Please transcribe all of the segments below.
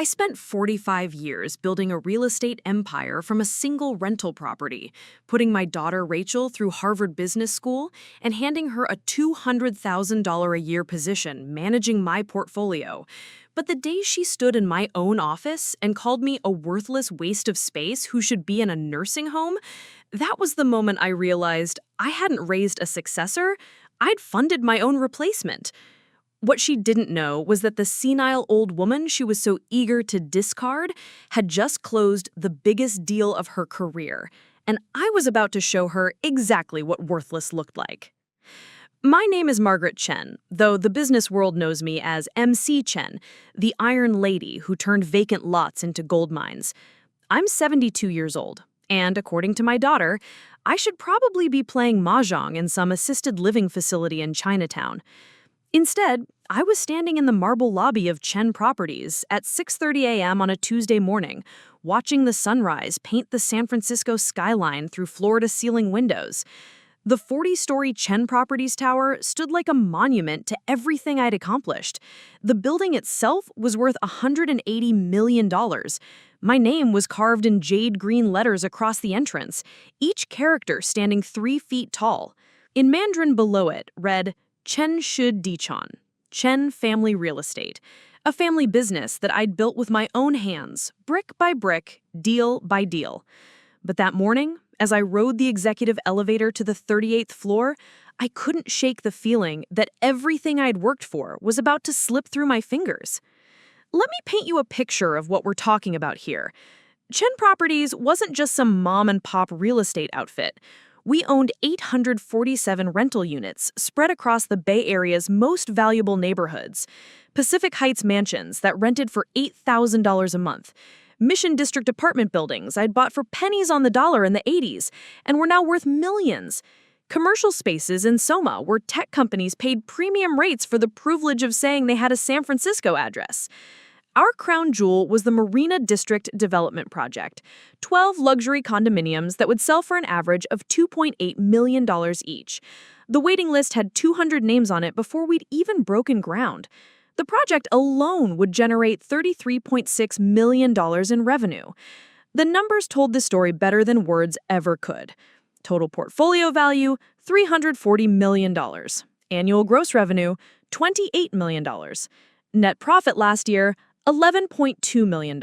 I spent 45 years building a real estate empire from a single rental property, putting my daughter Rachel through Harvard Business School and handing her a $200,000 a year position managing my portfolio. But the day she stood in my own office and called me a worthless waste of space who should be in a nursing home, that was the moment I realized I hadn't raised a successor, I'd funded my own replacement. What she didn't know was that the senile old woman she was so eager to discard had just closed the biggest deal of her career, and I was about to show her exactly what worthless looked like. My name is Margaret Chen, though the business world knows me as MC Chen, the Iron Lady who turned vacant lots into gold mines. I'm 72 years old, and according to my daughter, I should probably be playing mahjong in some assisted living facility in Chinatown. Instead, I was standing in the marble lobby of Chen Properties at 6:30 a.m. on a Tuesday morning, watching the sunrise paint the San Francisco skyline through floor-to-ceiling windows. The 40-story Chen Properties tower stood like a monument to everything I'd accomplished. The building itself was worth $180 million. My name was carved in jade green letters across the entrance, each character standing 3 feet tall. In Mandarin below it read, Chen Shi Dichon, Chen Family Real Estate, a family business that I'd built with my own hands, brick by brick, deal by deal. But that morning, as I rode the executive elevator to the 38th floor, I couldn't shake the feeling that everything I'd worked for was about to slip through my fingers. Let me paint you a picture of what we're talking about here. Chen Properties wasn't just some mom-and-pop real estate outfit. We owned 847 rental units spread across the Bay Area's most valuable neighborhoods. Pacific Heights mansions that rented for $8,000 a month. Mission District apartment buildings I'd bought for pennies on the dollar in the 80s and were now worth millions. Commercial spaces in Soma where tech companies paid premium rates for the privilege of saying they had a San Francisco address. Our crown jewel was the Marina District Development Project, 12 luxury condominiums that would sell for an average of $2.8 million each. The waiting list had 200 names on it before we'd even broken ground. The project alone would generate $33.6 million in revenue. The numbers told the story better than words ever could. Total portfolio value, $340 million. Annual gross revenue, $28 million. Net profit last year, $11.2 million.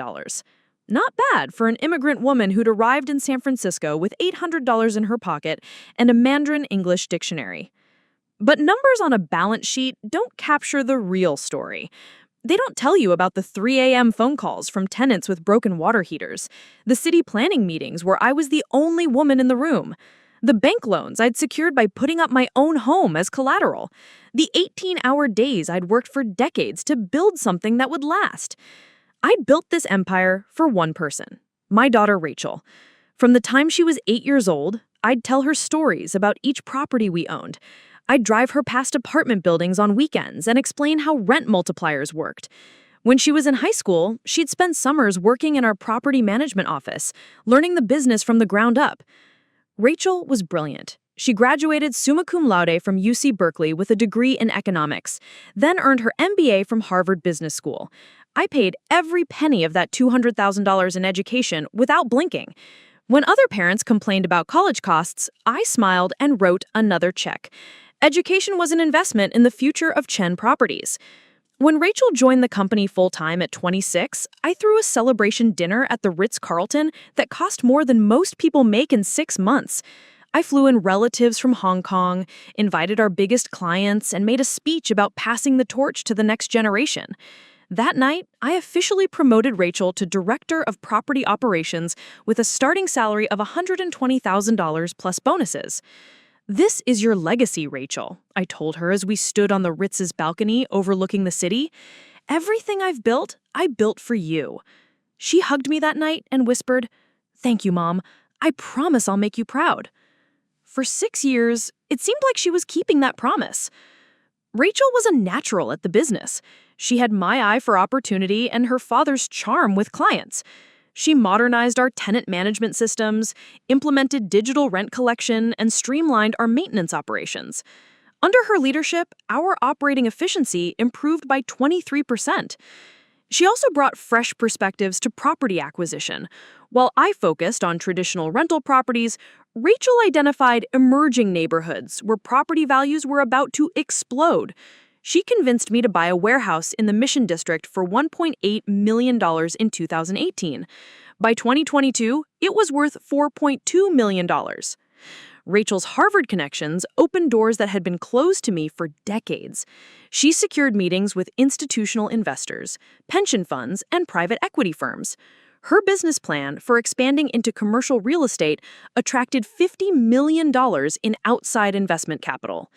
Not bad for an immigrant woman who'd arrived in San Francisco with $800 in her pocket and a Mandarin English dictionary. But numbers on a balance sheet don't capture the real story. They don't tell you about the 3 a.m. phone calls from tenants with broken water heaters, the city planning meetings where I was the only woman in the room, the bank loans I'd secured by putting up my own home as collateral, the 18-hour days I'd worked for decades to build something that would last. I'd built this empire for one person, my daughter Rachel. From the time she was 8 years old, I'd tell her stories about each property we owned. I'd drive her past apartment buildings on weekends and explain how rent multipliers worked. When she was in high school, she'd spend summers working in our property management office, learning the business from the ground up. Rachel was brilliant. She graduated summa cum laude from UC Berkeley with a degree in economics, then earned her MBA from Harvard Business School. I paid every penny of that $200,000 in education without blinking. When other parents complained about college costs, I smiled and wrote another check. Education was an investment in the future of Chen Properties. When Rachel joined the company full-time at 26, I threw a celebration dinner at the Ritz-Carlton that cost more than most people make in 6 months. I flew in relatives from Hong Kong, invited our biggest clients, and made a speech about passing the torch to the next generation. That night, I officially promoted Rachel to Director of Property Operations with a starting salary of $120,000 plus bonuses. "This is your legacy, Rachel," I told her as we stood on the Ritz's balcony overlooking the city. "Everything I've built, I built for you." She hugged me that night and whispered, "Thank you, Mom. I promise I'll make you proud." For 6 years, it seemed like she was keeping that promise. Rachel was a natural at the business. She had my eye for opportunity and her father's charm with clients. She modernized our tenant management systems, implemented digital rent collection, and streamlined our maintenance operations. Under her leadership, our operating efficiency improved by 23%. She also brought fresh perspectives to property acquisition. While I focused on traditional rental properties, Rachel identified emerging neighborhoods where property values were about to explode. She convinced me to buy a warehouse in the Mission District for $1.8 million in 2018. By 2022, it was worth $4.2 million. Rachel's Harvard connections opened doors that had been closed to me for decades. She secured meetings with institutional investors, pension funds, and private equity firms. Her business plan for expanding into commercial real estate attracted $50 million in outside investment capital.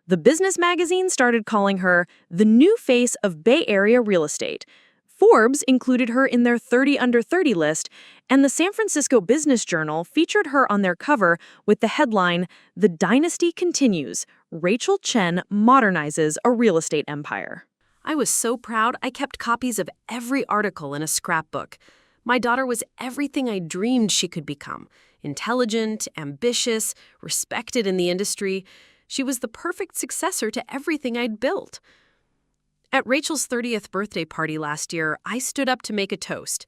The business magazine started calling her the new face of Bay Area real estate. Forbes included her in their 30 under 30 list, and the San Francisco Business Journal featured her on their cover with the headline, "The Dynasty Continues, Rachel Chen Modernizes a Real Estate Empire." I was so proud I kept copies of every article in a scrapbook. My daughter was everything I dreamed she could become. Intelligent, ambitious, respected in the industry. She was the perfect successor to everything I'd built. At Rachel's 30th birthday party last year, I stood up to make a toast.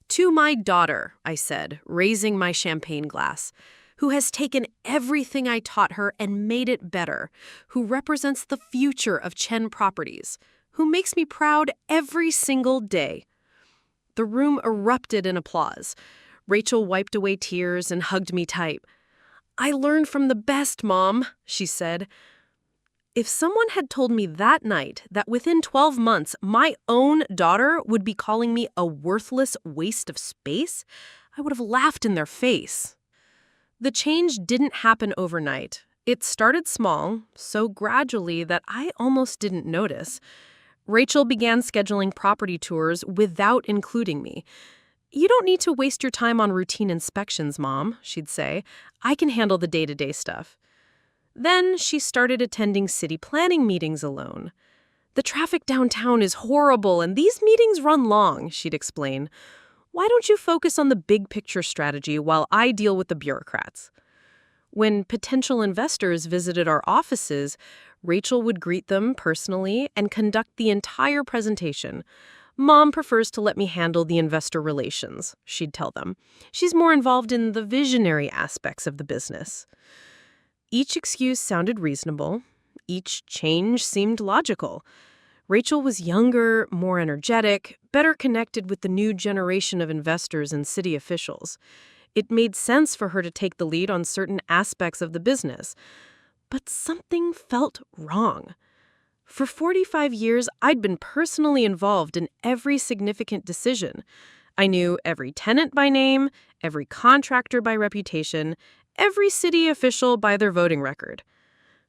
"To my daughter," I said, raising my champagne glass, "who has taken everything I taught her and made it better, who represents the future of Chen Properties, who makes me proud every single day." The room erupted in applause. Rachel wiped away tears and hugged me tight. "I learned from the best, Mom," she said. If someone had told me that night that within 12 months my own daughter would be calling me a worthless waste of space, I would have laughed in their face. The change didn't happen overnight. It started small, so gradually that I almost didn't notice. Rachel began scheduling property tours without including me. "You don't need to waste your time on routine inspections, Mom," she'd say. "I can handle the day-to-day stuff." Then she started attending city planning meetings alone. "The traffic downtown is horrible and these meetings run long," she'd explain. "Why don't you focus on the big picture strategy while I deal with the bureaucrats?" When potential investors visited our offices, Rachel would greet them personally and conduct the entire presentation. "Mom prefers to let me handle the investor relations," she'd tell them. "She's more involved in the visionary aspects of the business." Each excuse sounded reasonable. Each change seemed logical. Rachel was younger, more energetic, better connected with the new generation of investors and city officials. It made sense for her to take the lead on certain aspects of the business. But something felt wrong. For 45 years, I'd been personally involved in every significant decision. I knew every tenant by name, every contractor by reputation, every city official by their voting record.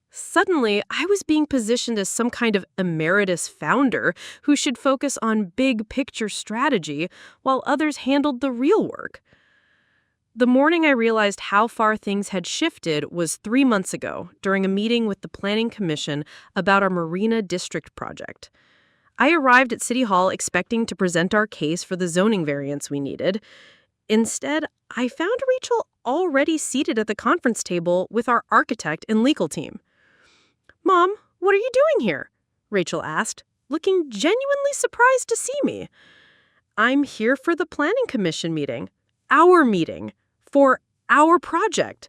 Suddenly, I was being positioned as some kind of emeritus founder who should focus on big picture strategy while others handled the real work. The morning I realized how far things had shifted was 3 months ago during a meeting with the Planning Commission about our Marina District project. I arrived at City Hall expecting to present our case for the zoning variance we needed. Instead, I found Rachel already seated at the conference table with our architect and legal team. "Mom, what are you doing here?" Rachel asked, looking genuinely surprised to see me. "I'm here for the Planning Commission meeting. Our meeting. For our project."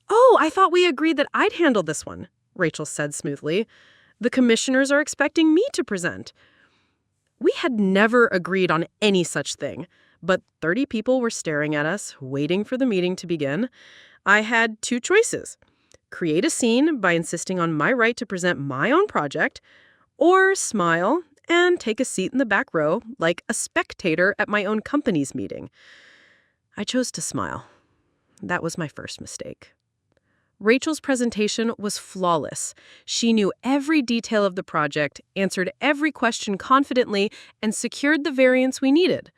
"Oh, I thought we agreed that I'd handle this one," Rachel said smoothly. "The commissioners are expecting me to present." We had never agreed on any such thing. But 30 people were staring at us, waiting for the meeting to begin. I had 2 choices: create a scene by insisting on my right to present my own project, or smile and take a seat in the back row like a spectator at my own company's meeting. I chose to smile. That was my first mistake. Rachel's presentation was flawless. She knew every detail of the project, answered every question confidently, and secured the variance we needed.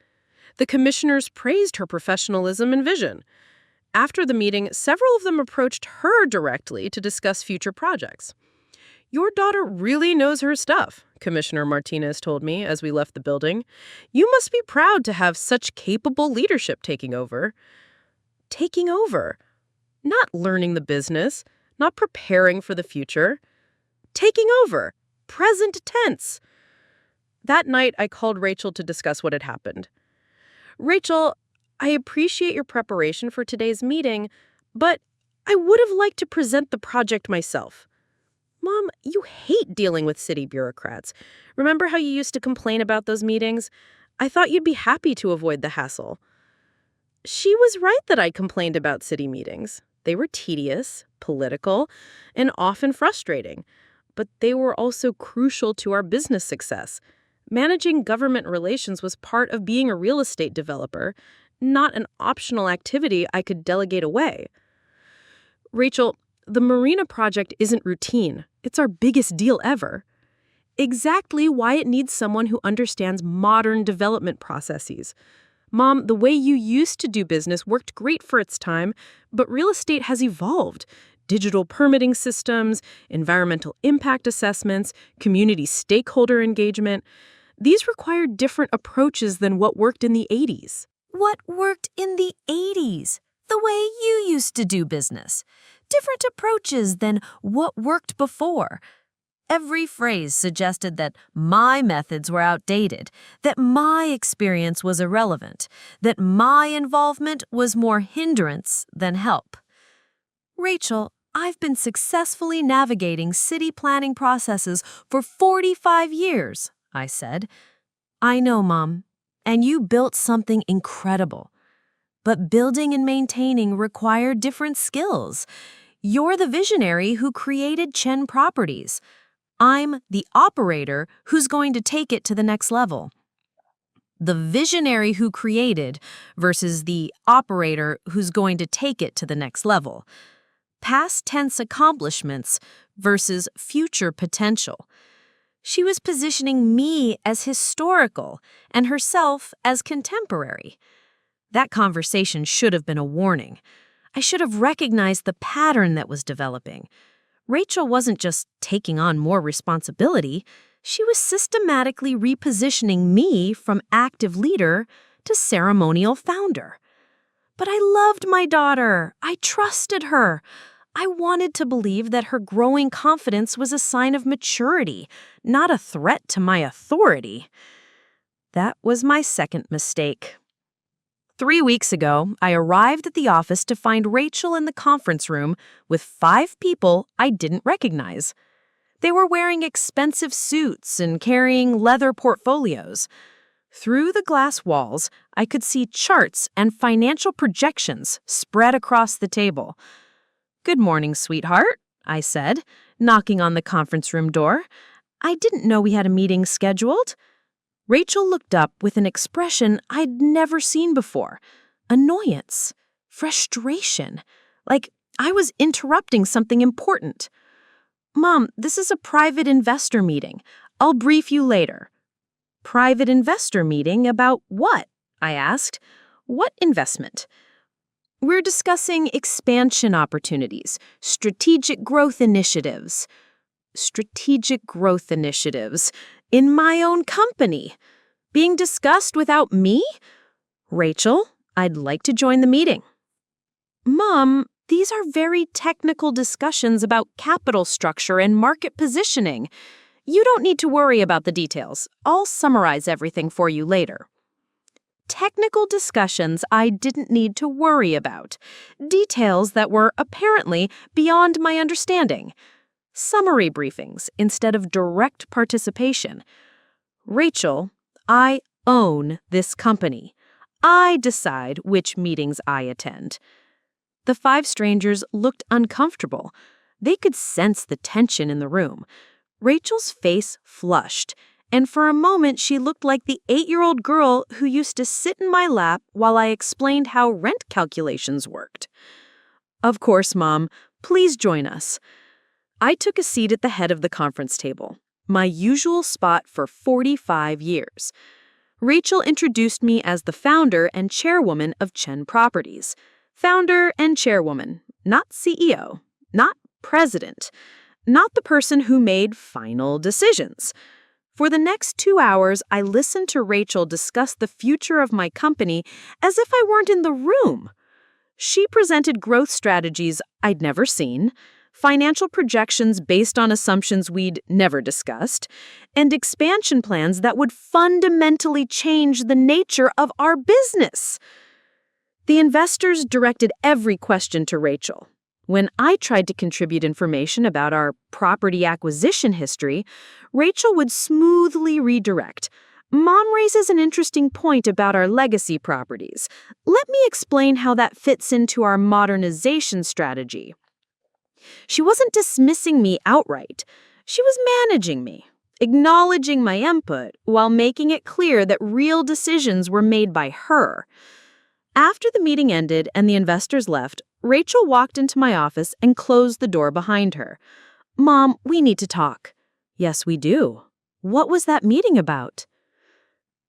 The commissioners praised her professionalism and vision. After the meeting, several of them approached her directly to discuss future projects. "Your daughter really knows her stuff," Commissioner Martinez told me as we left the building. "You must be proud to have such capable leadership taking over." Taking over. Not learning the business, not preparing for the future. Taking over. Present tense. That night, I called Rachel to discuss what had happened. Rachel, I appreciate your preparation for today's meeting, but I would have liked to present the project myself. Mom, you hate dealing with city bureaucrats. Remember how you used to complain about those meetings? I thought you'd be happy to avoid the hassle. She was right that I complained about city meetings. They were tedious, political, and often frustrating. But they were also crucial to our business success. Managing government relations was part of being a real estate developer, not an optional activity I could delegate away. Rachel, the marina project isn't routine. It's our biggest deal ever. Exactly why it needs someone who understands modern development processes. Mom, the way you used to do business worked great for its time, but real estate has evolved. Digital permitting systems, environmental impact assessments, community stakeholder engagement. These require different approaches than what worked in the 80s. What worked in the 80s? The way you used to do business. Different approaches than what worked before. Every phrase suggested that my methods were outdated, that my experience was irrelevant, that my involvement was more hindrance than help. Rachel, I've been successfully navigating city planning processes for 45 years, I said. I know, Mom, and you built something incredible. But building and maintaining require different skills. You're the visionary who created Chen Properties. I'm the operator who's going to take it to the next level. The visionary who created versus the operator who's going to take it to the next level. Past tense accomplishments versus future potential. She was positioning me as historical and herself as contemporary. That conversation should have been a warning. I should have recognized the pattern that was developing. Rachel wasn't just taking on more responsibility, she was systematically repositioning me from active leader to ceremonial founder. But I loved my daughter. I trusted her. I wanted to believe that her growing confidence was a sign of maturity, not a threat to my authority. That was my second mistake. 3 weeks ago, I arrived at the office to find Rachel in the conference room with 5 people I didn't recognize. They were wearing expensive suits and carrying leather portfolios. Through the glass walls, I could see charts and financial projections spread across the table. "Good morning, sweetheart," I said, knocking on the conference room door. "I didn't know we had a meeting scheduled." Rachel looked up with an expression I'd never seen before. Annoyance. Frustration. Like I was interrupting something important. "Mom, this is a private investor meeting. I'll brief you later." "Private investor meeting about what?" I asked. "What investment?" "We're discussing expansion opportunities, strategic growth initiatives." Strategic growth initiatives. In my own company. Being discussed without me? "Rachel, I'd like to join the meeting." "Mom, these are very technical discussions about capital structure and market positioning. You don't need to worry about the details. I'll summarize everything for you later." Technical discussions I didn't need to worry about. Details that were apparently beyond my understanding. Summary briefings instead of direct participation. "Rachel, I own this company. I decide which meetings I attend." The 5 strangers looked uncomfortable. They could sense the tension in the room. Rachel's face flushed, and for a moment she looked like the 8-year-old girl who used to sit in my lap while I explained how rent calculations worked. "Of course, Mom. Please join us." I took a seat at the head of the conference table, my usual spot for 45 years. Rachel introduced me as the founder and chairwoman of Chen Properties. Founder and chairwoman, not CEO, not president, not the person who made final decisions. For the next 2 hours, I listened to Rachel discuss the future of my company as if I weren't in the room. She presented growth strategies I'd never seen, financial projections based on assumptions we'd never discussed, and expansion plans that would fundamentally change the nature of our business. The investors directed every question to Rachel. When I tried to contribute information about our property acquisition history, Rachel would smoothly redirect. Mom raises an interesting point about our legacy properties. Let me explain how that fits into our modernization strategy. She wasn't dismissing me outright. She was managing me, acknowledging my input while making it clear that real decisions were made by her. After the meeting ended and the investors left, Rachel walked into my office and closed the door behind her. "Mom, we need to talk." "Yes, we do. What was that meeting about?"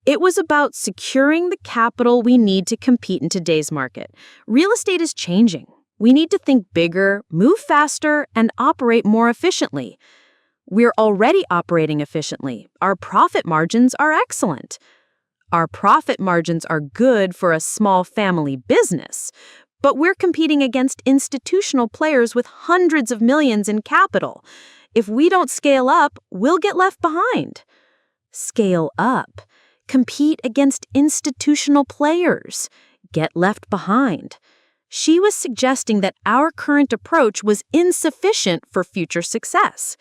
It was about securing the capital we need to compete in today's market. Real estate is changing. We need to think bigger, move faster, and operate more efficiently. We're already operating efficiently. Our profit margins are excellent. Our profit margins are good for a small family business, but we're competing against institutional players with hundreds of millions in capital. If we don't scale up, we'll get left behind. Scale up. Compete against institutional players. Get left behind. She was suggesting that our current approach was insufficient for future success.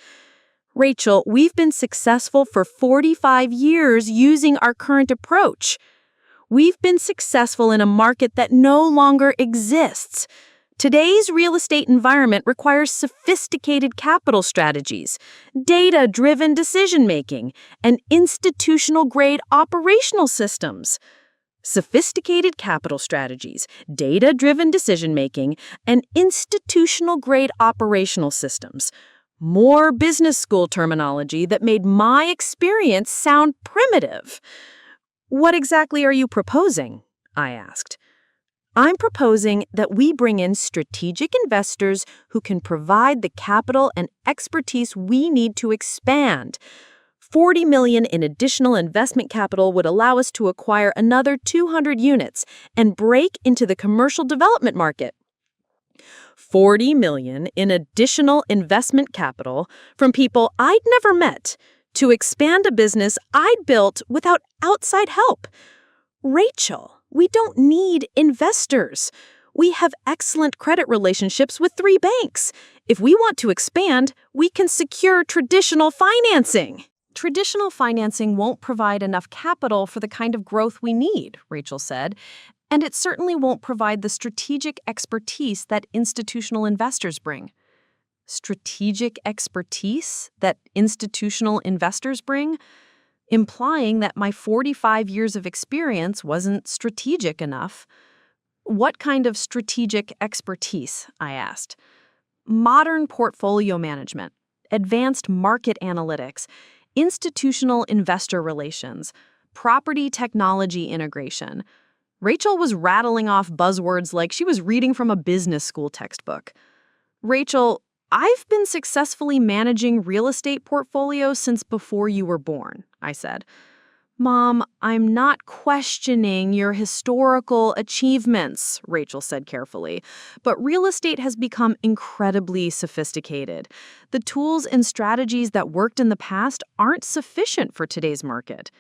"Rachel, we've been successful for 45 years using our current approach. We've been successful in a market that no longer exists. Today's real estate environment requires sophisticated capital strategies, data-driven decision-making, and institutional-grade operational systems." Sophisticated capital strategies, data-driven decision-making, and institutional-grade operational systems. More business school terminology that made my experience sound primitive. "What exactly are you proposing?" I asked. "I'm proposing that we bring in strategic investors who can provide the capital and expertise we need to expand. $40 million in additional investment capital would allow us to acquire another 200 units and break into the commercial development market." $40 million in additional investment capital from people I'd never met to expand a business I'd built without outside help. "Rachel, we don't need investors. We have excellent credit relationships with 3 banks. If we want to expand, we can secure traditional financing." "Traditional financing won't provide enough capital for the kind of growth we need," Rachel said, "and it certainly won't provide the strategic expertise that institutional investors bring." Strategic expertise that institutional investors bring? Implying that my 45 years of experience wasn't strategic enough. "What kind of strategic expertise?" I asked. "Modern portfolio management, advanced market analytics, institutional investor relations, property technology integration." Rachel was rattling off buzzwords like she was reading from a business school textbook. "Rachel, I've been successfully managing real estate portfolios since before you were born," I said. "Mom, I'm not questioning your historical achievements," Rachel said carefully, "but real estate has become incredibly sophisticated. The tools and strategies that worked in the past aren't sufficient for today's market."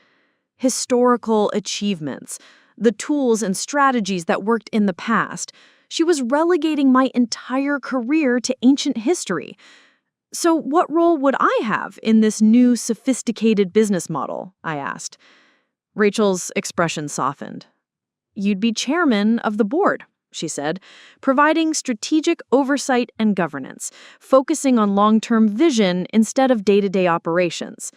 Historical achievements. The tools and strategies that worked in the past. She was relegating my entire career to ancient history. "So what role would I have in this new sophisticated business model?" I asked. Rachel's expression softened. "You'd be chairman of the board," she said, "providing strategic oversight and governance, focusing on long-term vision instead of day-to-day operations."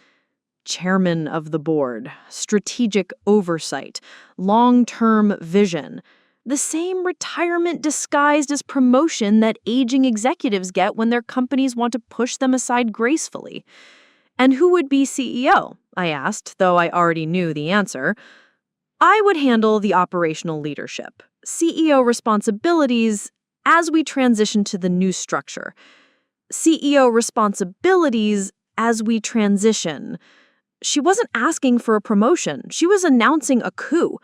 Chairman of the board, strategic oversight, long-term vision. The same retirement disguised as promotion that aging executives get when their companies want to push them aside gracefully. "And who would be CEO?" I asked, though I already knew the answer. "I would handle the operational leadership, CEO responsibilities as we transition to the new structure. CEO responsibilities as we transition." She wasn't asking for a promotion. She was announcing a coup.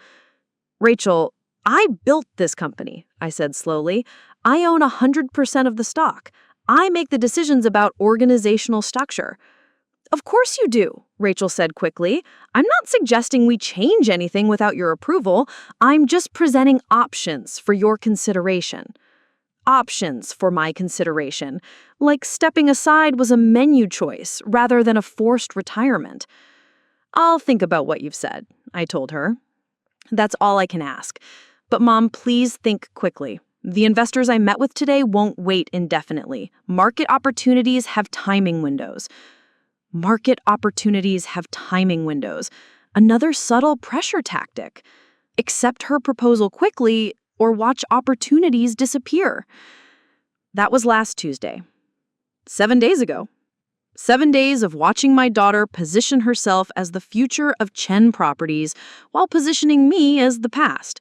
"Rachel, I built this company," I said slowly. "I own 100% of the stock. I make the decisions about organizational structure. Of course you do, Rachel said quickly. I'm not suggesting we change anything without your approval. I'm just presenting options for your consideration. Options for my consideration, like stepping aside was a menu choice rather than a forced retirement. I'll think about what you've said, I told her. That's all I can ask. But Mom, please think quickly. The investors I met with today won't wait indefinitely. Market opportunities have timing windows. Market opportunities have timing windows. Another subtle pressure tactic. Accept her proposal quickly or watch opportunities disappear. That was last Tuesday. 7 days ago. 7 days of watching my daughter position herself as the future of Chen Properties while positioning me as the past.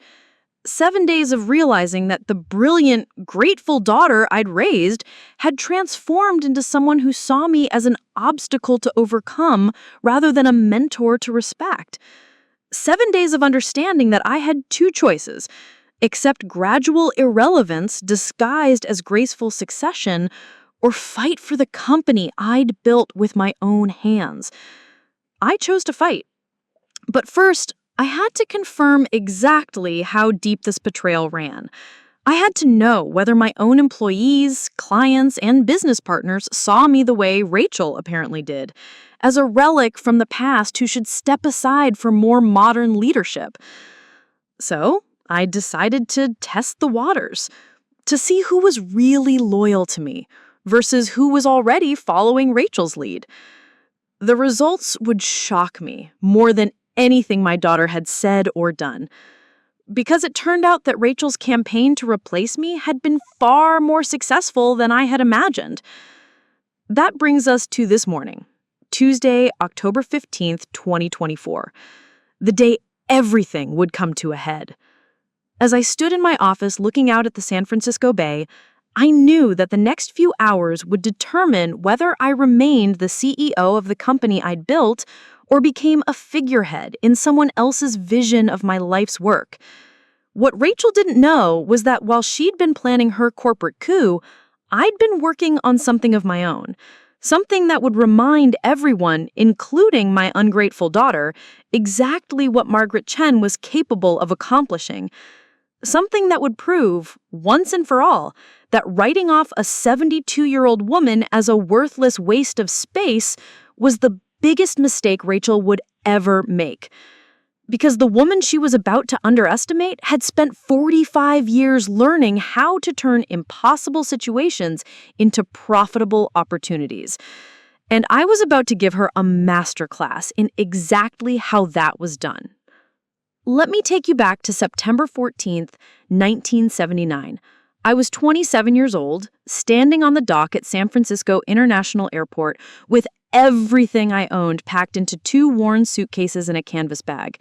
7 days of realizing that the brilliant, grateful daughter I'd raised had transformed into someone who saw me as an obstacle to overcome rather than a mentor to respect. 7 days of understanding that I had two choices: accept gradual irrelevance disguised as graceful succession, or fight for the company I'd built with my own hands. I chose to fight. But first, I had to confirm exactly how deep this betrayal ran. I had to know whether my own employees, clients, and business partners saw me the way Rachel apparently did, as a relic from the past who should step aside for more modern leadership. So, I decided to test the waters, to see who was really loyal to me versus who was already following Rachel's lead. The results would shock me more than anything my daughter had said or done, because it turned out that Rachel's campaign to replace me had been far more successful than I had imagined. That brings us to this morning, Tuesday, October 15th, 2024, the day everything would come to a head. As I stood in my office looking out at the San Francisco Bay, I knew that the next few hours would determine whether I remained the CEO of the company I'd built or became a figurehead in someone else's vision of my life's work. What Rachel didn't know was that while she'd been planning her corporate coup, I'd been working on something of my own, something that would remind everyone, including my ungrateful daughter, exactly what Margaret Chen was capable of accomplishing. Something that would prove, once and for all, that writing off a 72-year-old woman as a worthless waste of space was the biggest mistake Rachel would ever make. Because the woman she was about to underestimate had spent 45 years learning how to turn impossible situations into profitable opportunities. And I was about to give her a masterclass in exactly how that was done. Let me take you back to September 14th, 1979. I was 27 years old, standing on the dock at San Francisco International Airport with everything I owned packed into 2 worn suitcases and a canvas bag.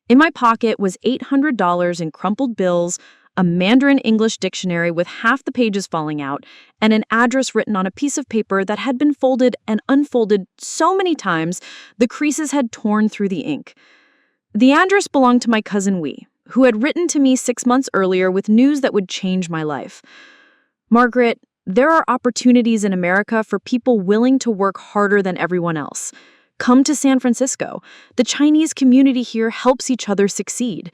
In my pocket was $800 in crumpled bills, a Mandarin English dictionary with half the pages falling out, and an address written on a piece of paper that had been folded and unfolded so many times the creases had torn through the ink. The address belonged to my cousin Wee, who had written to me 6 months earlier with news that would change my life. Margaret, there are opportunities in America for people willing to work harder than everyone else. Come to San Francisco. The Chinese community here helps each other succeed.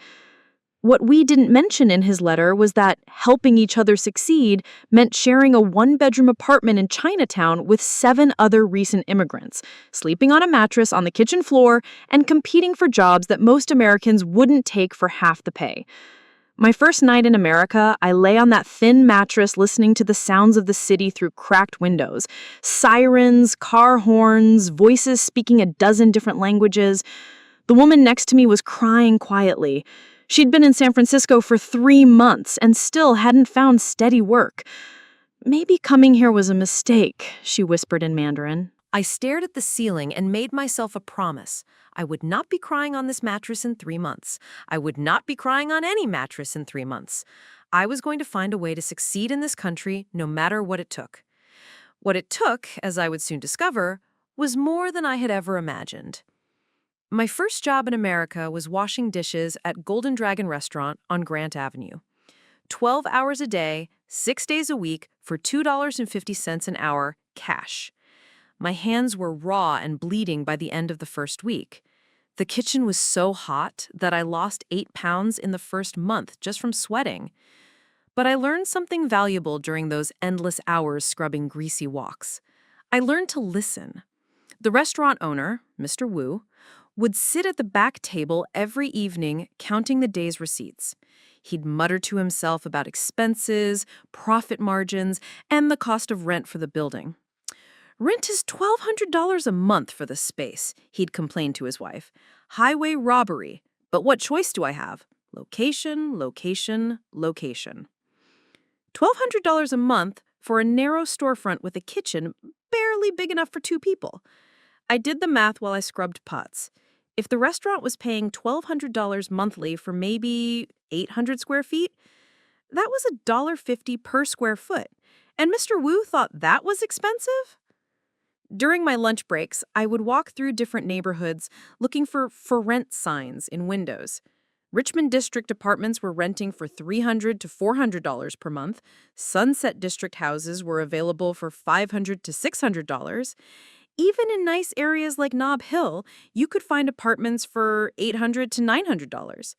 What we didn't mention in his letter was that helping each other succeed meant sharing a 1-bedroom apartment in Chinatown with 7 other recent immigrants, sleeping on a mattress on the kitchen floor, and competing for jobs that most Americans wouldn't take for half the pay. My first night in America, I lay on that thin mattress listening to the sounds of the city through cracked windows. Sirens, car horns, voices speaking a dozen different languages. The woman next to me was crying quietly. She'd been in San Francisco for 3 months and still hadn't found steady work. Maybe coming here was a mistake, she whispered in Mandarin. I stared at the ceiling and made myself a promise. I would not be crying on this mattress in 3 months. I would not be crying on any mattress in 3 months. I was going to find a way to succeed in this country no matter what it took. What it took, as I would soon discover, was more than I had ever imagined. My first job in America was washing dishes at Golden Dragon Restaurant on Grant Avenue. 12 hours a day, 6 days a week for $2.50 an hour, cash. My hands were raw and bleeding by the end of the first week. The kitchen was so hot that I lost 8 pounds in the first month just from sweating. But I learned something valuable during those endless hours scrubbing greasy walks. I learned to listen. The restaurant owner, Mr. Wu, would sit at the back table every evening counting the day's receipts. He'd mutter to himself about expenses, profit margins, and the cost of rent for the building. "Rent is $1,200 a month for the space," he'd complain to his wife. "Highway robbery. But what choice do I have? Location, location, location." $1,200 a month for a narrow storefront with a kitchen barely big enough for 2 people. I did the math while I scrubbed pots. If the restaurant was paying $1,200 monthly for maybe 800 square feet, that was $1.50 per square foot. And Mr. Wu thought that was expensive? During my lunch breaks, I would walk through different neighborhoods looking for rent signs in windows. Richmond District apartments were renting for $300 to $400 per month. Sunset District houses were available for $500 to $600. Even in nice areas like Nob Hill, you could find apartments for $800 to $900.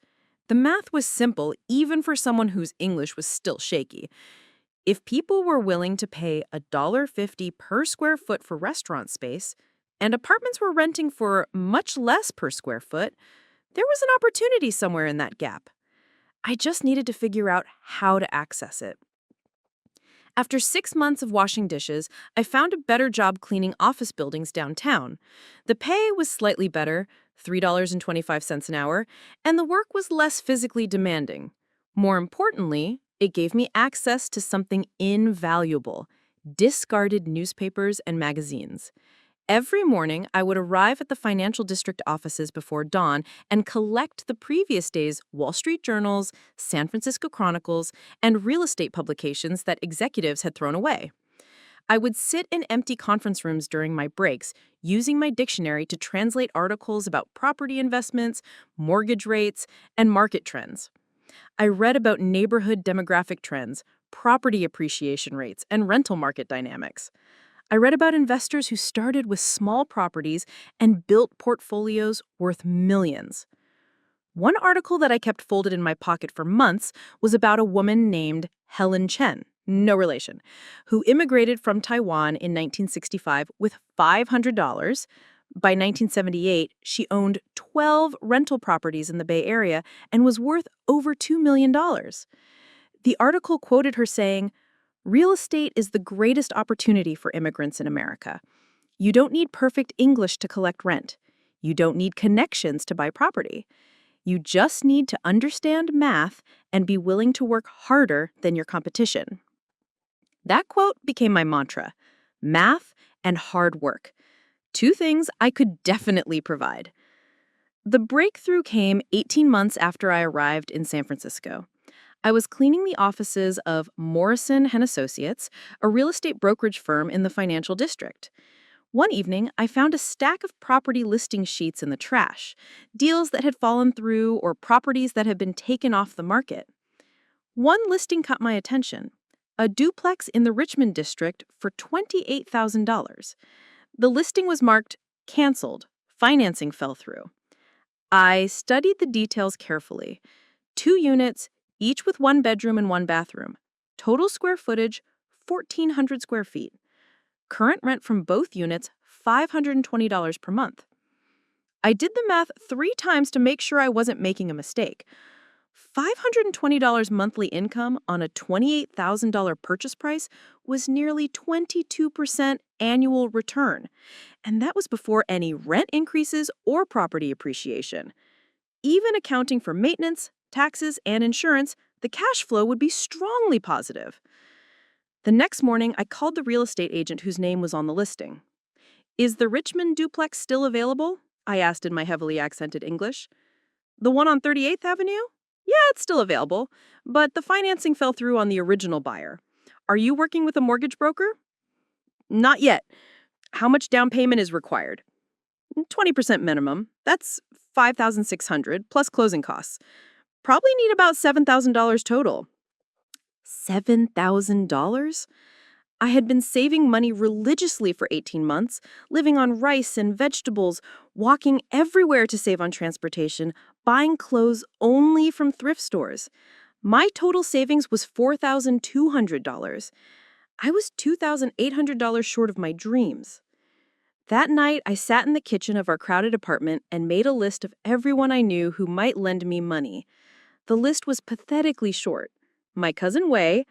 The math was simple, even for someone whose English was still shaky. If people were willing to pay $1.50 per square foot for restaurant space, and apartments were renting for much less per square foot, there was an opportunity somewhere in that gap. I just needed to figure out how to access it. After 6 months of washing dishes, I found a better job cleaning office buildings downtown. The pay was slightly better, $3.25 an hour, and the work was less physically demanding. More importantly, it gave me access to something invaluable: discarded newspapers and magazines. Every morning, I would arrive at the financial district offices before dawn and collect the previous day's Wall Street Journals, San Francisco Chronicles, and real estate publications that executives had thrown away. I would sit in empty conference rooms during my breaks, using my dictionary to translate articles about property investments, mortgage rates, and market trends. I read about neighborhood demographic trends, property appreciation rates, and rental market dynamics. I read about investors who started with small properties and built portfolios worth millions. One article that I kept folded in my pocket for months was about a woman named Chen, no relation, who immigrated from Taiwan in 1965 with $500. By 1978, she owned 12 rental properties in the Bay Area and was worth over $2 million. The article quoted her saying, "Real estate is the greatest opportunity for immigrants in America. You don't need perfect English to collect rent. You don't need connections to buy property. You just need to understand math and be willing to work harder than your competition." That quote became my mantra: math and hard work. 2 things I could definitely provide. The breakthrough came 18 months after I arrived in San Francisco. I was cleaning the offices of Morrison & Associates, a real estate brokerage firm in the financial district. One evening, I found a stack of property listing sheets in the trash, deals that had fallen through or properties that had been taken off the market. One listing caught my attention: a duplex in the Richmond district for $28,000. The listing was marked "canceled. Financing fell through." I studied the details carefully. 2 units, each with 1 bedroom and 1 bathroom. Total square footage, 1,400 square feet. Current rent from both units, $520 per month. I did the math 3 times to make sure I wasn't making a mistake. $520 monthly income on a $28,000 purchase price was nearly 22% annual return. And that was before any rent increases or property appreciation. Even accounting for maintenance, taxes, and insurance, the cash flow would be strongly positive. The next morning, I called the real estate agent whose name was on the listing. "Is the Richmond duplex still available?" I asked in my heavily accented English. "The one on 38th Avenue? Yeah, it's still available, but the financing fell through on the original buyer. Are you working with a mortgage broker?" "Not yet. How much down payment is required?" 20% minimum. That's $5,600 plus closing costs. Probably need about $7,000 total." $7,000? I had been saving money religiously for 18 months, living on rice and vegetables, walking everywhere to save on transportation, buying clothes only from thrift stores. My total savings was $4,200. I was $2,800 short of my dreams. That night, I sat in the kitchen of our crowded apartment and made a list of everyone I knew who might lend me money. The list was pathetically short. My cousin Wei,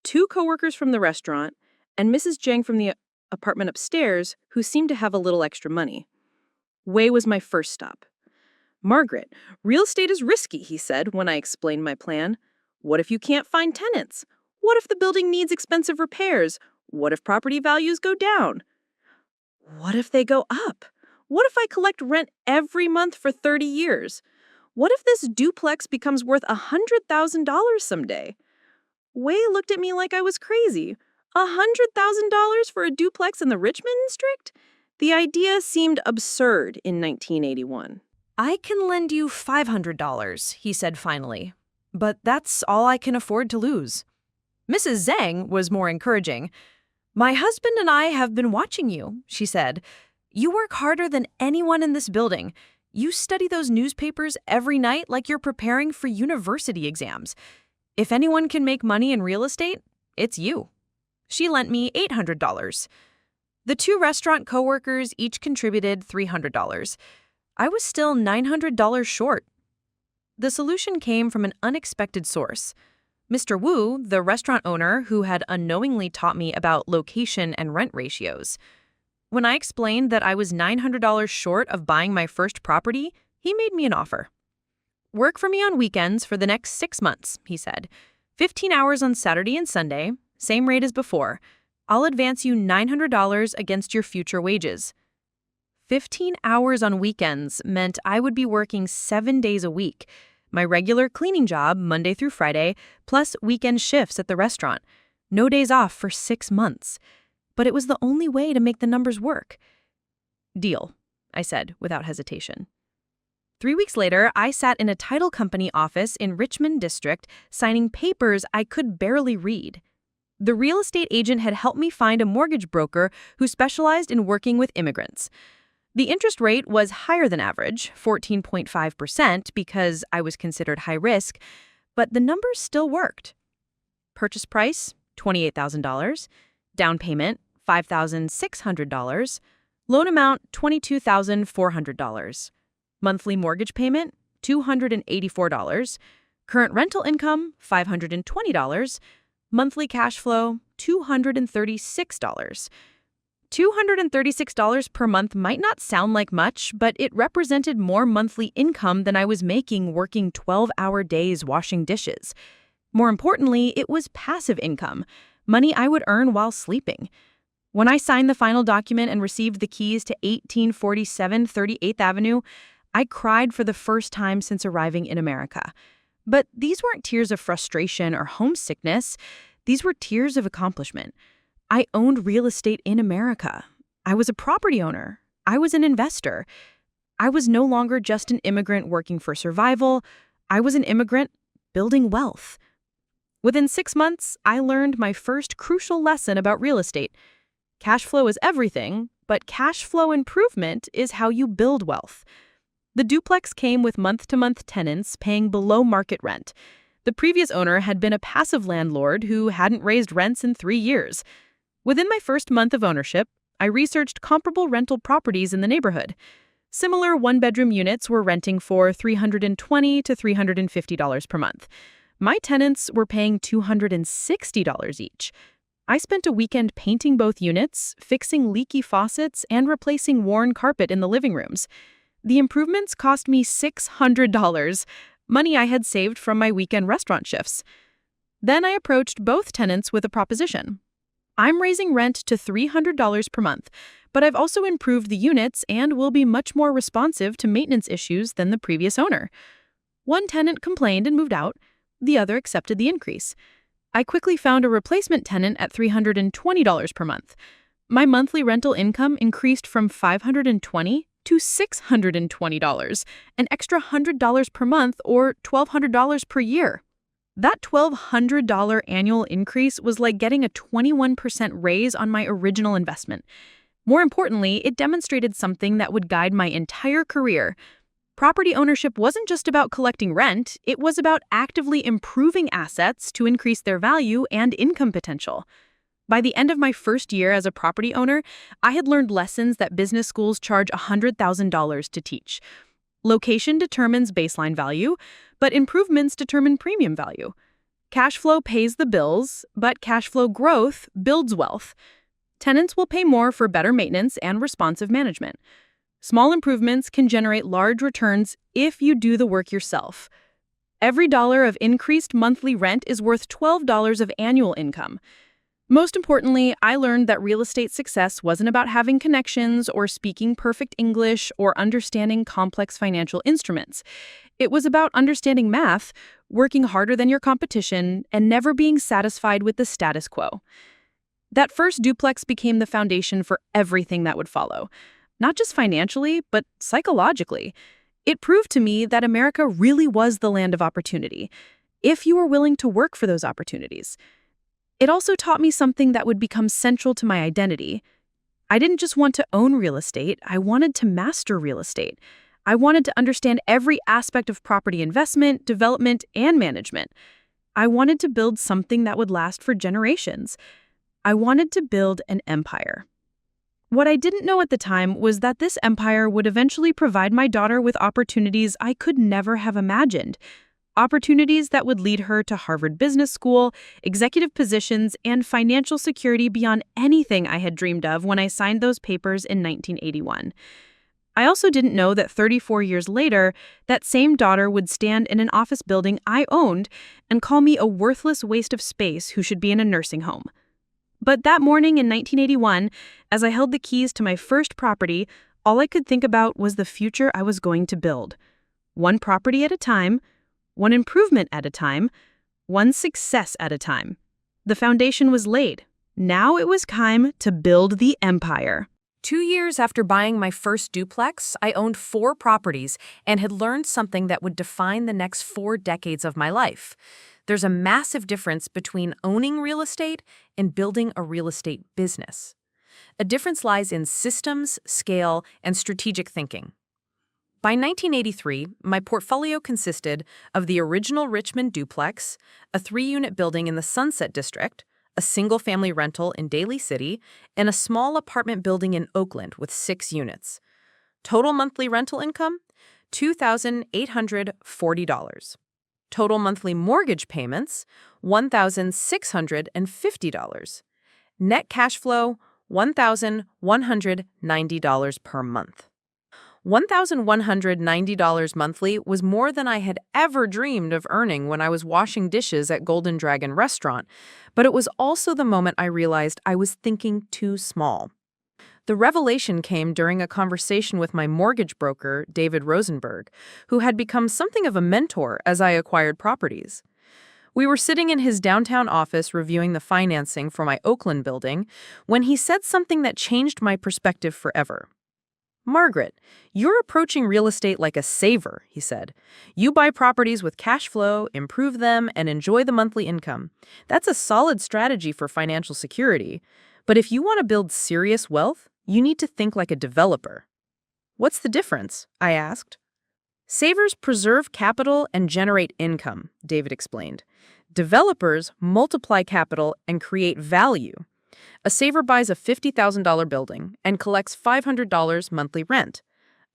2 coworkers from the restaurant, and Mrs. Zhang from the apartment upstairs, who seemed to have a little extra money. Wei was my first stop. "Margaret, real estate is risky," he said when I explained my plan. "What if you can't find tenants? What if the building needs expensive repairs? What if property values go down? What if they go up? What if I collect rent every month for 30 years? What if this duplex becomes worth $100,000 someday?" Wei looked at me like I was crazy. $100,000 for a duplex in the Richmond district? The idea seemed absurd in 1981. "I can lend you $500, he said finally. "But that's all I can afford to lose." Mrs. Zhang was more encouraging. "My husband and I have been watching you," she said. "You work harder than anyone in this building. You study those newspapers every night like you're preparing for university exams. If anyone can make money in real estate, it's you." She lent me $800. The 2 restaurant coworkers each contributed $300. I was still $900 short. The solution came from an unexpected source. Mr. Wu, the restaurant owner who had unknowingly taught me about location and rent ratios. When I explained that I was $900 short of buying my first property, he made me an offer. "Work for me on weekends for the next 6 months, he said. 15 hours on Saturday and Sunday, same rate as before. I'll advance you $900 against your future wages." 15 hours on weekends meant I would be working 7 days a week. My regular cleaning job, Monday through Friday, plus weekend shifts at the restaurant. No days off for 6 months. But it was the only way to make the numbers work. "Deal," I said without hesitation. 3 weeks later, I sat in a title company office in Richmond District, signing papers I could barely read. The real estate agent had helped me find a mortgage broker who specialized in working with immigrants. The interest rate was higher than average, 14.5%, because I was considered high risk, but the numbers still worked. Purchase price, $28,000. Down payment, $5,600. Loan amount, $22,400. Monthly mortgage payment, $284. Current rental income, $520. Monthly cash flow, $236. $236 per month might not sound like much, but it represented more monthly income than I was making working 12-hour days washing dishes. More importantly, it was passive income, money I would earn while sleeping. When I signed the final document and received the keys to 1847 38th Avenue, I cried for the first time since arriving in America. But these weren't tears of frustration or homesickness. These were tears of accomplishment. I owned real estate in America. I was a property owner. I was an investor. I was no longer just an immigrant working for survival. I was an immigrant building wealth. Within 6 months, I learned my first crucial lesson about real estate. Cash flow is everything, but cash flow improvement is how you build wealth. The duplex came with month-to-month tenants paying below market rent. The previous owner had been a passive landlord who hadn't raised rents in 3 years. Within my first month of ownership, I researched comparable rental properties in the neighborhood. Similar one-bedroom units were renting for $320 to $350 per month. My tenants were paying $260 each. I spent a weekend painting both units, fixing leaky faucets, and replacing worn carpet in the living rooms. The improvements cost me $600, money I had saved from my weekend restaurant shifts. Then I approached both tenants with a proposition. I'm raising rent to $300 per month, but I've also improved the units and will be much more responsive to maintenance issues than the previous owner. One tenant complained and moved out. The other accepted the increase. I quickly found a replacement tenant at $320 per month. My monthly rental income increased from $520 to $620, an extra $100 per month or $1,200 per year. That $1,200 annual increase was like getting a 21% raise on my original investment. More importantly, it demonstrated something that would guide my entire career. Property ownership wasn't just about collecting rent, it was about actively improving assets to increase their value and income potential. By the end of my first year as a property owner, I had learned lessons that business schools charge $100,000 to teach. Location determines baseline value, but improvements determine premium value. Cash flow pays the bills, but cash flow growth builds wealth. Tenants will pay more for better maintenance and responsive management. Small improvements can generate large returns if you do the work yourself. Every dollar of increased monthly rent is worth $12 of annual income. Most importantly, I learned that real estate success wasn't about having connections or speaking perfect English or understanding complex financial instruments. It was about understanding math, working harder than your competition, and never being satisfied with the status quo. That first duplex became the foundation for everything that would follow. Not just financially, but psychologically. It proved to me that America really was the land of opportunity, if you were willing to work for those opportunities. It also taught me something that would become central to my identity. I didn't just want to own real estate, I wanted to master real estate. I wanted to understand every aspect of property investment, development, and management. I wanted to build something that would last for generations. I wanted to build an empire. What I didn't know at the time was that this empire would eventually provide my daughter with opportunities I could never have imagined. Opportunities that would lead her to Harvard Business School, executive positions, and financial security beyond anything I had dreamed of when I signed those papers in 1981. I also didn't know that 34 years later, that same daughter would stand in an office building I owned and call me a worthless waste of space who should be in a nursing home. But that morning in 1981, as I held the keys to my first property, all I could think about was the future I was going to build. One property at a time, one improvement at a time, one success at a time. The foundation was laid. Now it was time to build the empire. 2 years after buying my first duplex, I owned 4 properties and had learned something that would define the next 4 decades of my life. There's a massive difference between owning real estate and building a real estate business. A difference lies in systems, scale, and strategic thinking. By 1983, my portfolio consisted of the original Richmond duplex, a 3-unit building in the Sunset District, a single-family rental in Daly City, and a small apartment building in Oakland with 6 units. Total monthly rental income, $2,840. Total monthly mortgage payments, $1,650. Net cash flow, $1,190 per month. $1,190 monthly was more than I had ever dreamed of earning when I was washing dishes at Golden Dragon Restaurant, but it was also the moment I realized I was thinking too small. The revelation came during a conversation with my mortgage broker, David Rosenberg, who had become something of a mentor as I acquired properties. We were sitting in his downtown office reviewing the financing for my Oakland building when he said something that changed my perspective forever. "Margaret, you're approaching real estate like a saver," he said. "You buy properties with cash flow, improve them, and enjoy the monthly income. That's a solid strategy for financial security. But if you want to build serious wealth, you need to think like a developer." "What's the difference?" I asked. "Savers preserve capital and generate income," David explained. "Developers multiply capital and create value. A saver buys a $50,000 building and collects $500 monthly rent.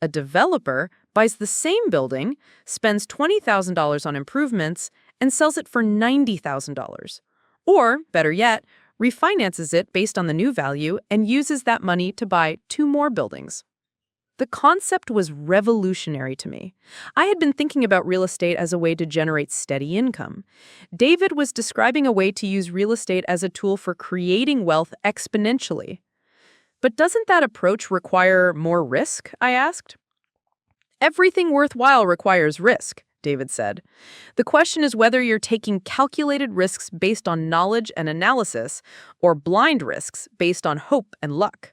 A developer buys the same building, spends $20,000 on improvements, and sells it for $90,000. Or, better yet, refinances it based on the new value and uses that money to buy 2 more buildings." The concept was revolutionary to me. I had been thinking about real estate as a way to generate steady income. David was describing a way to use real estate as a tool for creating wealth exponentially. "But doesn't that approach require more risk?" I asked. "Everything worthwhile requires risk," David said. "The question is whether you're taking calculated risks based on knowledge and analysis or blind risks based on hope and luck."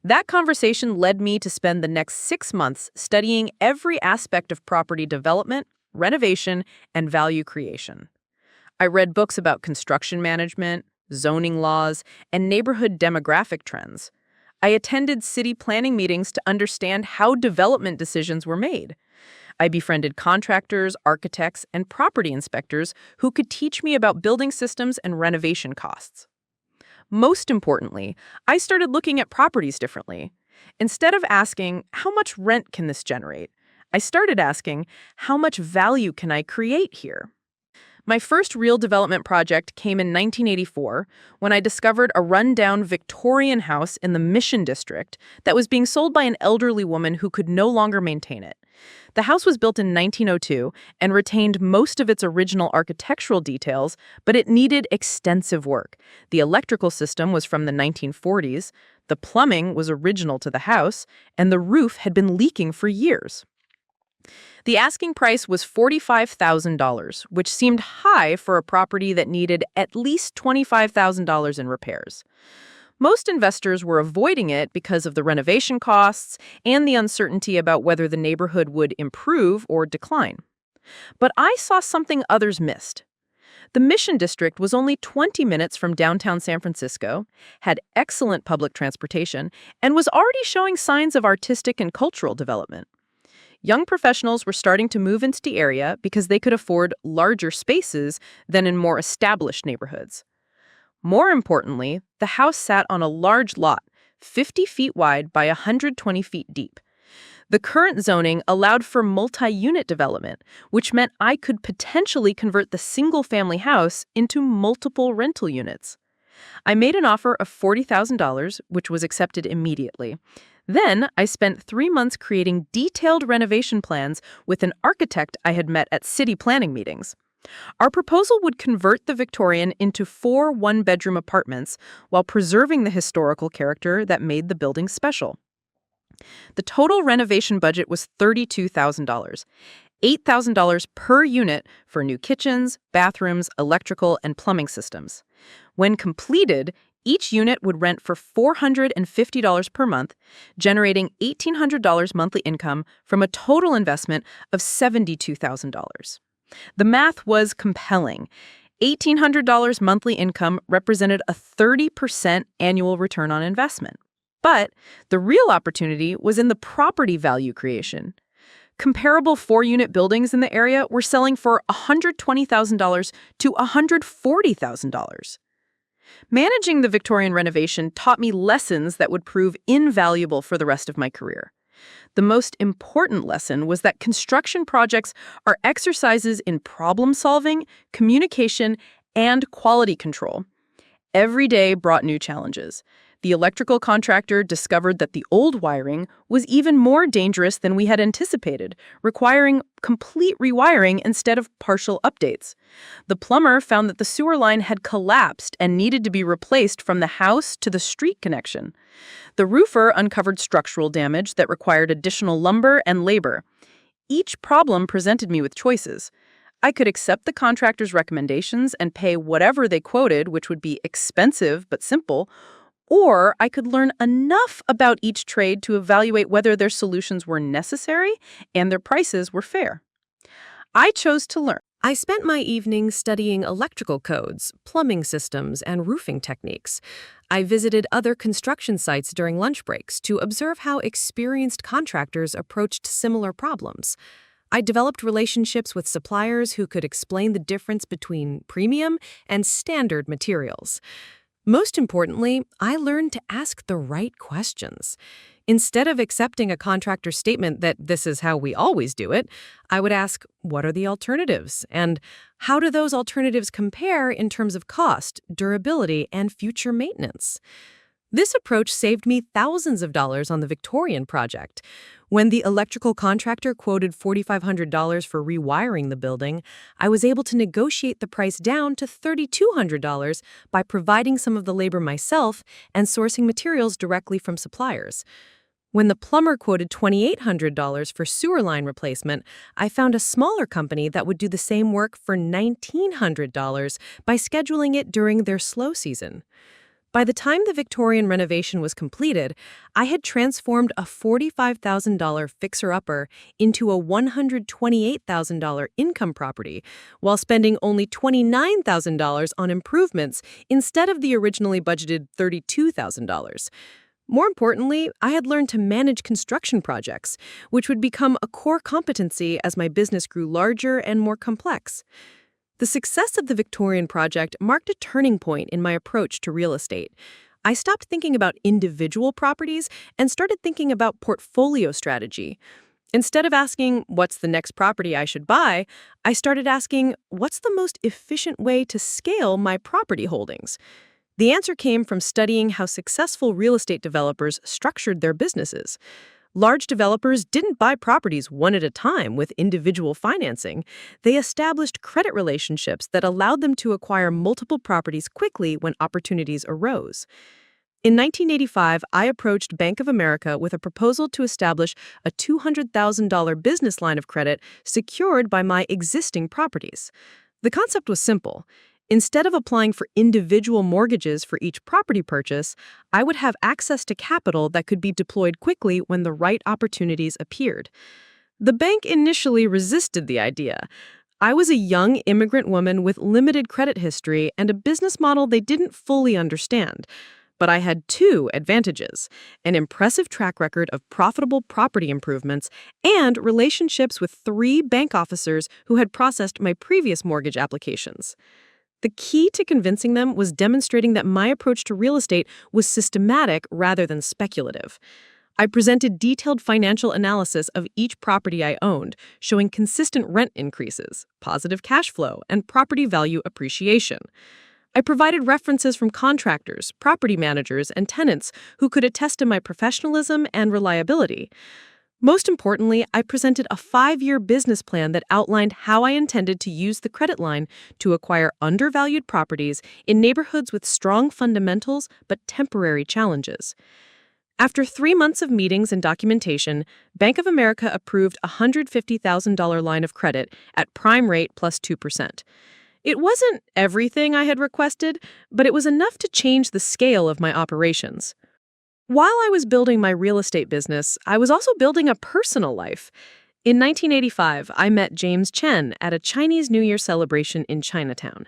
That conversation led me to spend the next 6 months studying every aspect of property development, renovation, and value creation. I read books about construction management, zoning laws, and neighborhood demographic trends. I attended city planning meetings to understand how development decisions were made. I befriended contractors, architects, and property inspectors who could teach me about building systems and renovation costs. Most importantly, I started looking at properties differently. Instead of asking, how much rent can this generate? I started asking, how much value can I create here? My first real development project came in 1984 when I discovered a rundown Victorian house in the Mission District that was being sold by an elderly woman who could no longer maintain it. The house was built in 1902 and retained most of its original architectural details, but it needed extensive work. The electrical system was from the 1940s, the plumbing was original to the house, and the roof had been leaking for years. The asking price was $45,000, which seemed high for a property that needed at least $25,000 in repairs. Most investors were avoiding it because of the renovation costs and the uncertainty about whether the neighborhood would improve or decline. But I saw something others missed. The Mission District was only 20 minutes from downtown San Francisco, had excellent public transportation, and was already showing signs of artistic and cultural development. Young professionals were starting to move into the area because they could afford larger spaces than in more established neighborhoods. More importantly, the house sat on a large lot, 50 feet wide by 120 feet deep. The current zoning allowed for multi-unit development, which meant I could potentially convert the single-family house into multiple rental units. I made an offer of $40,000, which was accepted immediately. Then I spent 3 months creating detailed renovation plans with an architect I had met at city planning meetings. Our proposal would convert the Victorian into 4 one-bedroom apartments while preserving the historical character that made the building special. The total renovation budget was $32,000, $8,000 per unit for new kitchens, bathrooms, electrical, and plumbing systems. When completed, each unit would rent for $450 per month, generating $1,800 monthly income from a total investment of $72,000. The math was compelling. $1,800 monthly income represented a 30% annual return on investment. But the real opportunity was in the property value creation. Comparable 4-unit buildings in the area were selling for $120,000 to $140,000. Managing the Victorian renovation taught me lessons that would prove invaluable for the rest of my career. The most important lesson was that construction projects are exercises in problem-solving, communication, and quality control. Every day brought new challenges. The electrical contractor discovered that the old wiring was even more dangerous than we had anticipated, requiring complete rewiring instead of partial updates. The plumber found that the sewer line had collapsed and needed to be replaced from the house to the street connection. The roofer uncovered structural damage that required additional lumber and labor. Each problem presented me with choices. I could accept the contractor's recommendations and pay whatever they quoted, which would be expensive but simple, or I could learn enough about each trade to evaluate whether their solutions were necessary and their prices were fair. I chose to learn. I spent my evenings studying electrical codes, plumbing systems, and roofing techniques. I visited other construction sites during lunch breaks to observe how experienced contractors approached similar problems. I developed relationships with suppliers who could explain the difference between premium and standard materials. Most importantly, I learned to ask the right questions. Instead of accepting a contractor's statement that this is how we always do it, I would ask, what are the alternatives? And how do those alternatives compare in terms of cost, durability, and future maintenance? This approach saved me thousands of dollars on the Victorian project. When the electrical contractor quoted $4,500 for rewiring the building, I was able to negotiate the price down to $3,200 by providing some of the labor myself and sourcing materials directly from suppliers. When the plumber quoted $2,800 for sewer line replacement, I found a smaller company that would do the same work for $1,900 by scheduling it during their slow season. By the time the Victorian renovation was completed, I had transformed a $45,000 fixer-upper into a $128,000 income property, while spending only $29,000 on improvements instead of the originally budgeted $32,000. More importantly, I had learned to manage construction projects, which would become a core competency as my business grew larger and more complex. The success of the Victorian project marked a turning point in my approach to real estate. I stopped thinking about individual properties and started thinking about portfolio strategy. Instead of asking, what's the next property I should buy, I started asking, what's the most efficient way to scale my property holdings? The answer came from studying how successful real estate developers structured their businesses. Large developers didn't buy properties one at a time with individual financing. They established credit relationships that allowed them to acquire multiple properties quickly when opportunities arose. In 1985, I approached Bank of America with a proposal to establish a $200,000 business line of credit secured by my existing properties. The concept was simple. Instead of applying for individual mortgages for each property purchase, I would have access to capital that could be deployed quickly when the right opportunities appeared. The bank initially resisted the idea. I was a young immigrant woman with limited credit history and a business model they didn't fully understand. But I had two advantages: an impressive track record of profitable property improvements and relationships with 3 bank officers who had processed my previous mortgage applications. The key to convincing them was demonstrating that my approach to real estate was systematic rather than speculative. I presented detailed financial analysis of each property I owned, showing consistent rent increases, positive cash flow, and property value appreciation. I provided references from contractors, property managers, and tenants who could attest to my professionalism and reliability. Most importantly, I presented a 5-year business plan that outlined how I intended to use the credit line to acquire undervalued properties in neighborhoods with strong fundamentals but temporary challenges. After 3 months of meetings and documentation, Bank of America approved a $150,000 line of credit at prime rate plus 2%. It wasn't everything I had requested, but it was enough to change the scale of my operations. While I was building my real estate business, I was also building a personal life. In 1985, I met James Chen at a Chinese New Year celebration in Chinatown.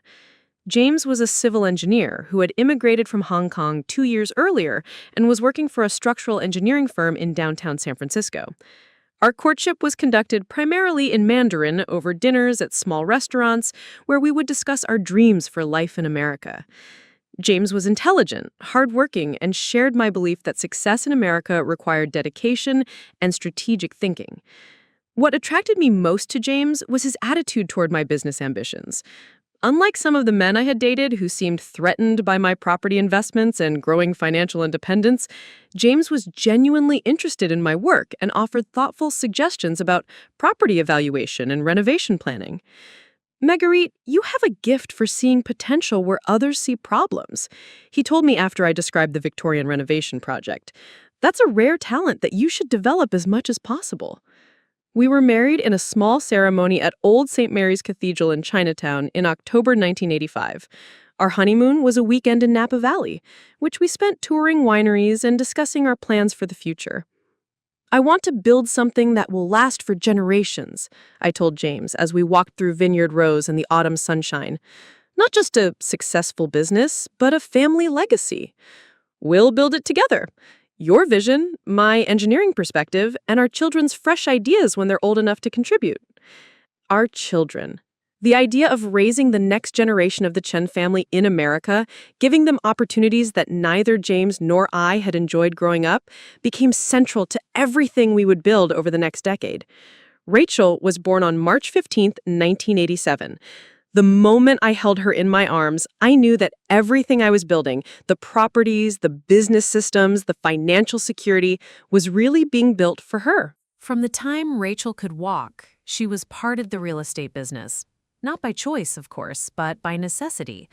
James was a civil engineer who had immigrated from Hong Kong 2 years earlier and was working for a structural engineering firm in downtown San Francisco. Our courtship was conducted primarily in Mandarin over dinners at small restaurants where we would discuss our dreams for life in America. James was intelligent, hardworking, and shared my belief that success in America required dedication and strategic thinking. What attracted me most to James was his attitude toward my business ambitions. Unlike some of the men I had dated who seemed threatened by my property investments and growing financial independence, James was genuinely interested in my work and offered thoughtful suggestions about property evaluation and renovation planning. Marguerite, you have a gift for seeing potential where others see problems, he told me after I described the Victorian renovation project. That's a rare talent that you should develop as much as possible. We were married in a small ceremony at Old St. Mary's Cathedral in Chinatown in October 1985. Our honeymoon was a weekend in Napa Valley, which we spent touring wineries and discussing our plans for the future. I want to build something that will last for generations, I told James as we walked through vineyard rows in the autumn sunshine. Not just a successful business, but a family legacy. We'll build it together. Your vision, my engineering perspective, and our children's fresh ideas when they're old enough to contribute. Our children. The idea of raising the next generation of the Chen family in America, giving them opportunities that neither James nor I had enjoyed growing up, became central to everything we would build over the next decade. Rachel was born on March 15, 1987. The moment I held her in my arms, I knew that everything I was building, the properties, the business systems, the financial security, was really being built for her. From the time Rachel could walk, she was part of the real estate business. Not by choice, of course, but by necessity.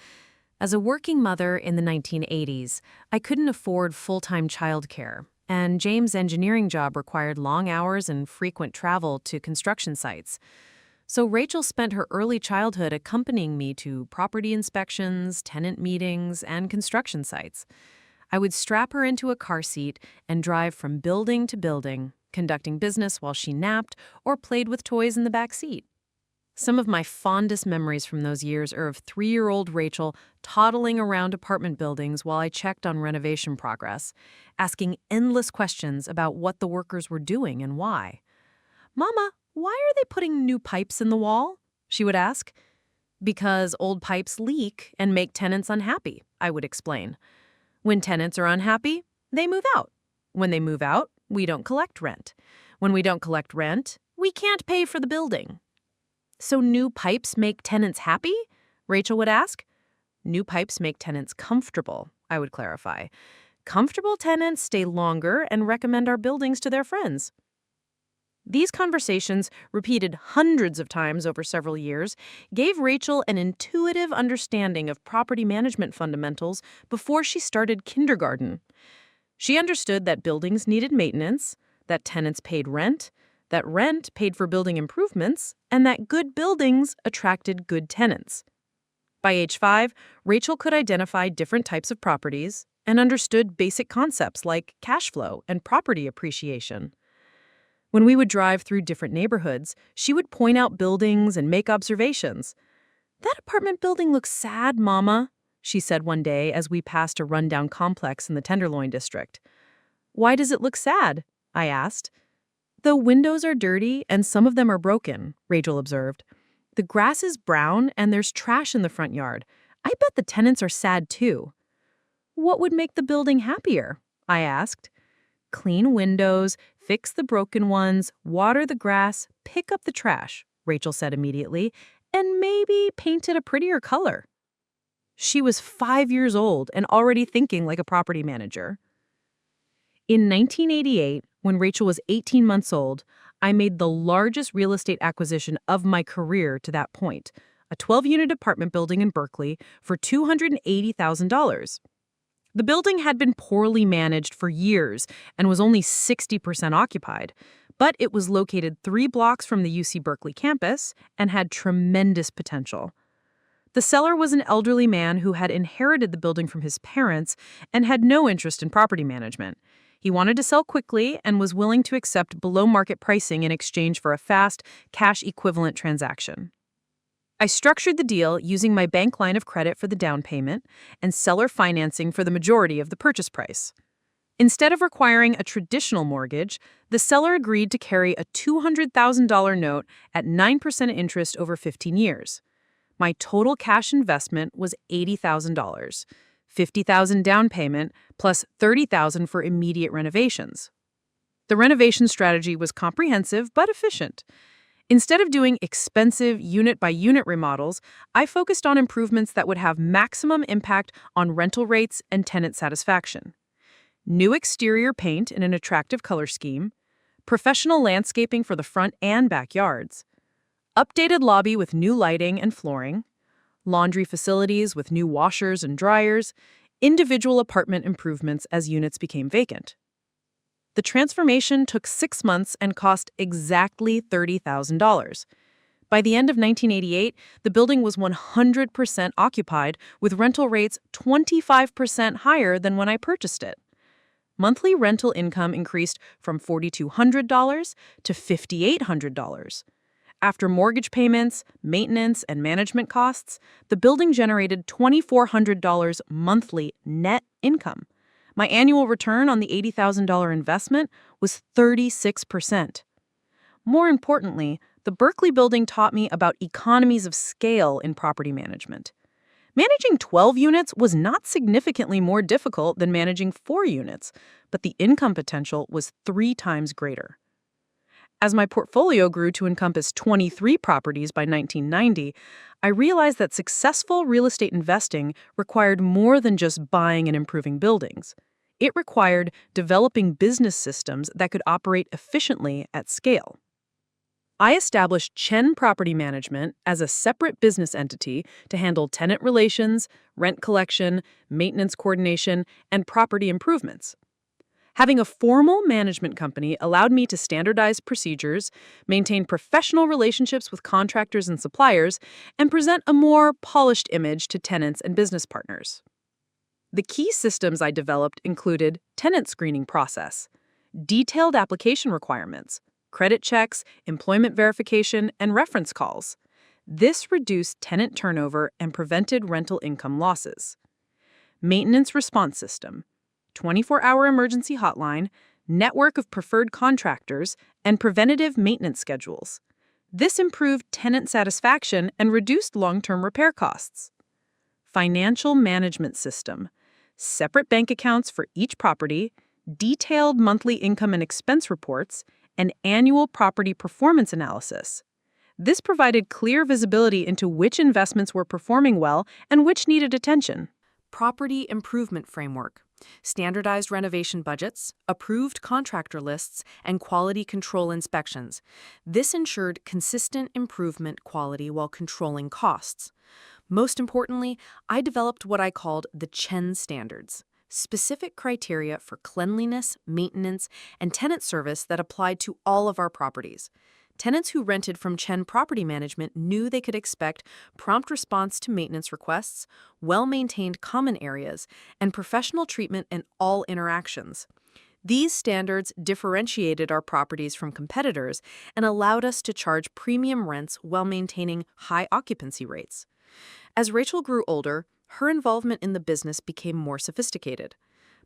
As a working mother in the 1980s, I couldn't afford full-time childcare, and James' engineering job required long hours and frequent travel to construction sites. So Rachel spent her early childhood accompanying me to property inspections, tenant meetings, and construction sites. I would strap her into a car seat and drive from building to building, conducting business while she napped or played with toys in the back seat. Some of my fondest memories from those years are of 3-year-old Rachel toddling around apartment buildings while I checked on renovation progress, asking endless questions about what the workers were doing and why. "Mama, why are they putting new pipes in the wall?" she would ask. "Because old pipes leak and make tenants unhappy," I would explain. "When tenants are unhappy, they move out. When they move out, we don't collect rent. When we don't collect rent, we can't pay for the building." "So new pipes make tenants happy?" Rachel would ask. "New pipes make tenants comfortable," I would clarify. "Comfortable tenants stay longer and recommend our buildings to their friends." These conversations, repeated hundreds of times over several years, gave Rachel an intuitive understanding of property management fundamentals before she started kindergarten. She understood that buildings needed maintenance, that tenants paid rent, that rent paid for building improvements, and that good buildings attracted good tenants. By age 5, Rachel could identify different types of properties and understood basic concepts like cash flow and property appreciation. When we would drive through different neighborhoods, she would point out buildings and make observations. "That apartment building looks sad, Mama," she said one day as we passed a rundown complex in the Tenderloin district. "Why does it look sad?" I asked. "The windows are dirty and some of them are broken," Rachel observed. "The grass is brown and there's trash in the front yard. I bet the tenants are sad too." "What would make the building happier?" I asked. "Clean windows, fix the broken ones, water the grass, pick up the trash," Rachel said immediately, "and maybe paint it a prettier color." She was 5 years old and already thinking like a property manager. In 1988, when Rachel was 18 months old, I made the largest real estate acquisition of my career to that point, a 12-unit apartment building in Berkeley for $280,000. The building had been poorly managed for years and was only 60% occupied, but it was located 3 blocks from the UC Berkeley campus and had tremendous potential. The seller was an elderly man who had inherited the building from his parents and had no interest in property management. He wanted to sell quickly and was willing to accept below-market pricing in exchange for a fast, cash-equivalent transaction. I structured the deal using my bank line of credit for the down payment and seller financing for the majority of the purchase price. Instead of requiring a traditional mortgage, the seller agreed to carry a $200,000 note at 9% interest over 15 years. My total cash investment was $80,000. $50,000 down payment, plus $30,000 for immediate renovations. The renovation strategy was comprehensive but efficient. Instead of doing expensive unit-by-unit remodels, I focused on improvements that would have maximum impact on rental rates and tenant satisfaction. New exterior paint in an attractive color scheme, professional landscaping for the front and backyards, updated lobby with new lighting and flooring, laundry facilities with new washers and dryers, individual apartment improvements as units became vacant. The transformation took 6 months and cost exactly $30,000. By the end of 1988, the building was 100% occupied, with rental rates 25% higher than when I purchased it. Monthly rental income increased from $4,200 to $5,800. After mortgage payments, maintenance, and management costs, the building generated $2,400 monthly net income. My annual return on the $80,000 investment was 36%. More importantly, the Berkeley building taught me about economies of scale in property management. Managing 12 units was not significantly more difficult than managing 4 units, but the income potential was 3 times greater. As my portfolio grew to encompass 23 properties by 1990, I realized that successful real estate investing required more than just buying and improving buildings. It required developing business systems that could operate efficiently at scale. I established Chen Property Management as a separate business entity to handle tenant relations, rent collection, maintenance coordination, and property improvements. Having a formal management company allowed me to standardize procedures, maintain professional relationships with contractors and suppliers, and present a more polished image to tenants and business partners. The key systems I developed included tenant screening process, detailed application requirements, credit checks, employment verification, and reference calls. This reduced tenant turnover and prevented rental income losses. Maintenance response system, 24-hour emergency hotline, network of preferred contractors, and preventative maintenance schedules. This improved tenant satisfaction and reduced long-term repair costs. Financial management system, separate bank accounts for each property, detailed monthly income and expense reports, and annual property performance analysis. This provided clear visibility into which investments were performing well and which needed attention. Property improvement framework, standardized renovation budgets, approved contractor lists, and quality control inspections. This ensured consistent improvement quality while controlling costs. Most importantly, I developed what I called the Chen standards, specific criteria for cleanliness, maintenance, and tenant service that applied to all of our properties. Tenants who rented from Chen Property Management knew they could expect prompt response to maintenance requests, well-maintained common areas, and professional treatment in all interactions. These standards differentiated our properties from competitors and allowed us to charge premium rents while maintaining high occupancy rates. As Rachel grew older, her involvement in the business became more sophisticated.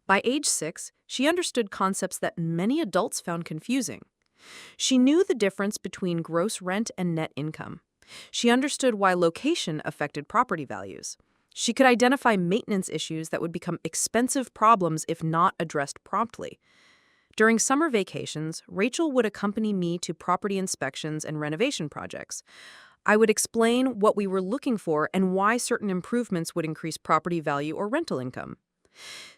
By age 6, she understood concepts that many adults found confusing. She knew the difference between gross rent and net income. She understood why location affected property values. She could identify maintenance issues that would become expensive problems if not addressed promptly. During summer vacations, Rachel would accompany me to property inspections and renovation projects. I would explain what we were looking for and why certain improvements would increase property value or rental income.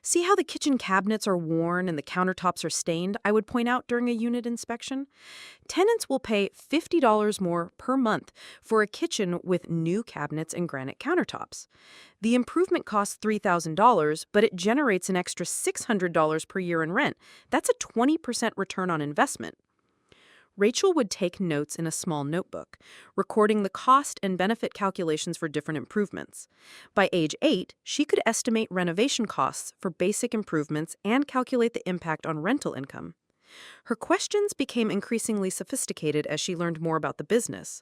See how the kitchen cabinets are worn and the countertops are stained, I would point out during a unit inspection? Tenants will pay $50 more per month for a kitchen with new cabinets and granite countertops. The improvement costs $3,000, but it generates an extra $600 per year in rent. That's a 20% return on investment. Rachel would take notes in a small notebook, recording the cost and benefit calculations for different improvements. By age 8, she could estimate renovation costs for basic improvements and calculate the impact on rental income. Her questions became increasingly sophisticated as she learned more about the business.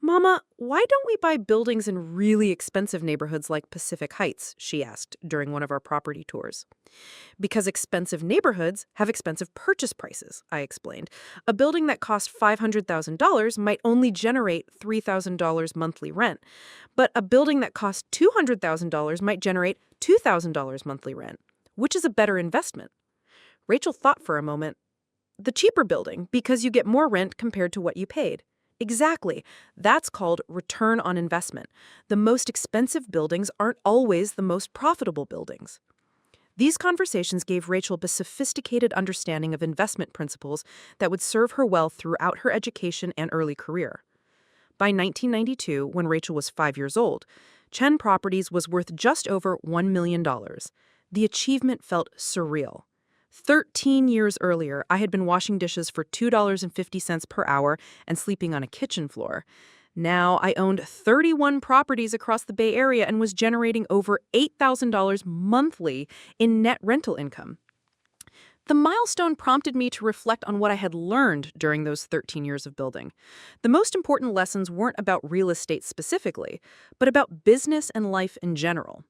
"Mama, why don't we buy buildings in really expensive neighborhoods like Pacific Heights?" she asked during one of our property tours. "Because expensive neighborhoods have expensive purchase prices," I explained. "A building that costs $500,000 might only generate $3,000 monthly rent, but a building that costs $200,000 might generate $2,000 monthly rent. Which is a better investment?" Rachel thought for a moment. "The cheaper building, because you get more rent compared to what you paid." Exactly. That's called return on investment. The most expensive buildings aren't always the most profitable buildings. These conversations gave Rachel the sophisticated understanding of investment principles that would serve her well throughout her education and early career. By 1992, when Rachel was 5 years old, Chen Properties was worth just over $1 million. The achievement felt surreal. 13 years earlier, I had been washing dishes for $2.50 per hour and sleeping on a kitchen floor. Now I owned 31 properties across the Bay Area and was generating over $8,000 monthly in net rental income. The milestone prompted me to reflect on what I had learned during those 13 years of building. The most important lessons weren't about real estate specifically, but about business and life in general.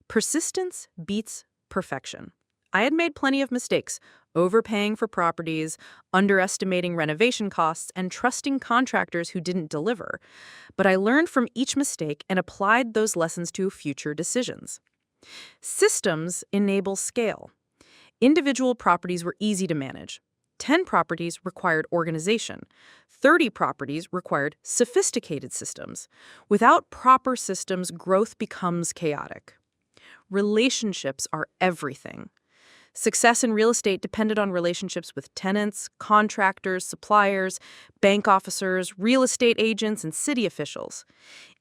Persistence beats perfection. I had made plenty of mistakes, overpaying for properties, underestimating renovation costs, and trusting contractors who didn't deliver. But I learned from each mistake and applied those lessons to future decisions. Systems enable scale. Individual properties were easy to manage. 10 properties required organization. 30 properties required sophisticated systems. Without proper systems, growth becomes chaotic. Relationships are everything. Success in real estate depended on relationships with tenants, contractors, suppliers, bank officers, real estate agents, and city officials.